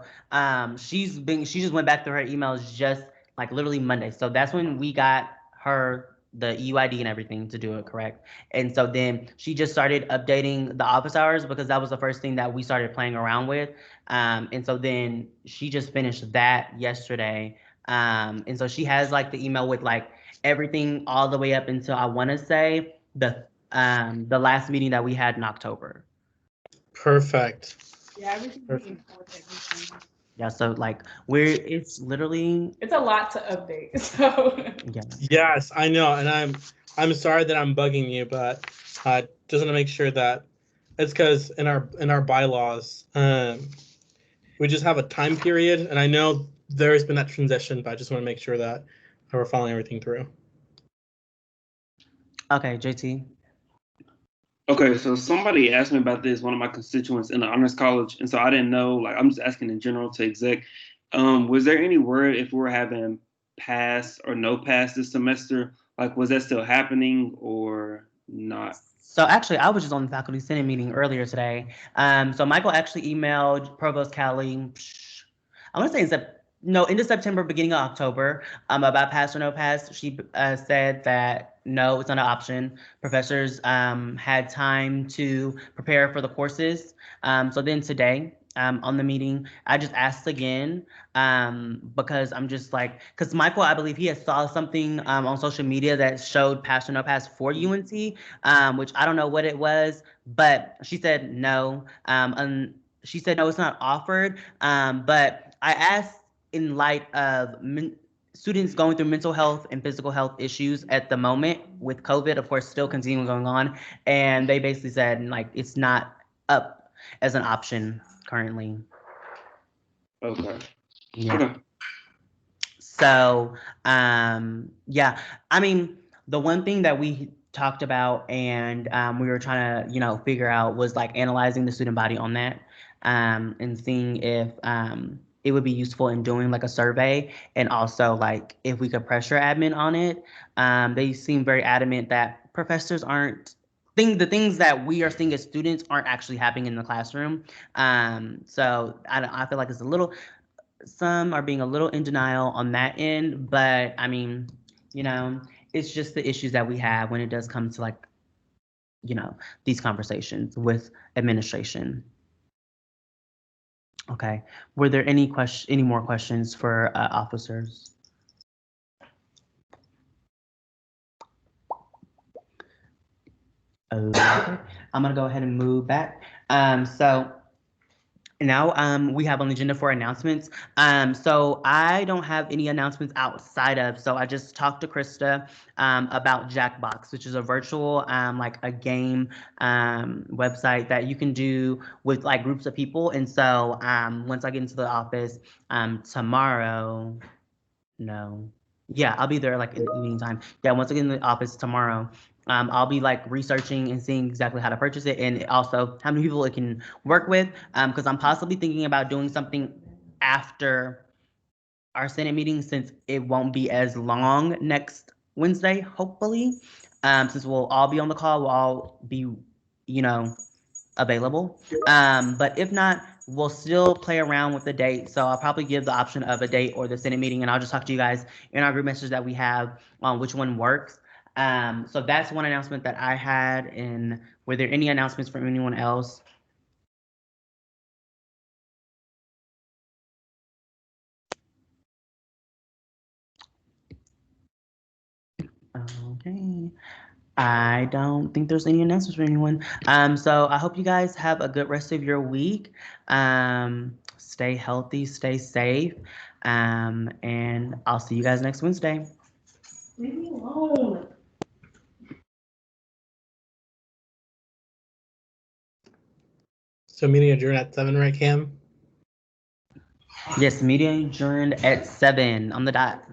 she just went back through her emails just like literally Monday. So that's when we got her the UID and everything to do it correct. And so then she just started updating the office hours because that was the first thing that we started playing around with. And so then she just finished that yesterday. And so she has like the email with like everything all the way up until I want to say the last meeting that we had in October. Perfect. Yeah, everything. Yeah, so like it's literally it's a lot to update. So yeah. Yes, I know, and I'm sorry that I'm bugging you, but just want to make sure that it's because in our bylaws, we just have a time period, and I know there's been that transition, but I just want to make sure that we're following everything through. Okay, JT. Okay, so somebody asked me about this, one of my constituents in the honors college, and so I didn't know, like I'm just asking in general to exec. Was there any word if we were having pass or no pass this semester? Like, was that still happening or not? So actually, I was just on the faculty senate meeting earlier today. So Michael actually emailed Provost Callie, I want to say end of September, beginning of October, about pass or no pass. She said that no, it's not an option. Professors had time to prepare for the courses. So then today, on the meeting, I just asked again because I'm just like, because Michael, I believe he had saw something on social media that showed pass or no pass for UNT, which I don't know what it was, but she said no. And she said no, it's not offered. But I asked in light of students going through mental health and physical health issues at the moment with COVID, of course, still continuing going on. And they basically said like it's not up as an option currently. Okay. Yeah. Okay. So yeah, I mean, the one thing that we talked about and we were trying to, figure out was like analyzing the student body on that and seeing if it would be useful in doing like a survey, and also like if we could pressure admin on it. They seem very adamant that professors aren't the things that we are seeing as students aren't actually happening in the classroom. So I feel like it's some are being a little in denial on that end, but I mean, it's just the issues that we have when it does come to like, you know, these conversations with administration. Okay. Were there any more questions for officers? Okay. I'm gonna go ahead and move back. So now we have on the agenda for announcements. So I don't have any announcements outside of, so I just talked to Krista about Jackbox, which is a virtual like a game website that you can do with like groups of people. And so once I get into the office tomorrow, I'll be there like in the evening time. Yeah, once I get in the office tomorrow, I'll be like researching and seeing exactly how to purchase it and also how many people it can work with. Because I'm possibly thinking about doing something after our Senate meeting since it won't be as long next Wednesday, hopefully. Since we'll all be on the call, we'll all be, available. But if not, we'll still play around with the date. So I'll probably give the option of a date or the Senate meeting, and I'll just talk to you guys in our group message that we have on which one works. So that's one announcement that I had. And were there any announcements from anyone else? Okay. I don't think there's any announcements for anyone. So I hope you guys have a good rest of your week. Stay healthy, stay safe, and I'll see you guys next Wednesday. Leave me alone. So meeting adjourned at 7, right, Cam? Yes, meeting adjourned at 7 on the dot.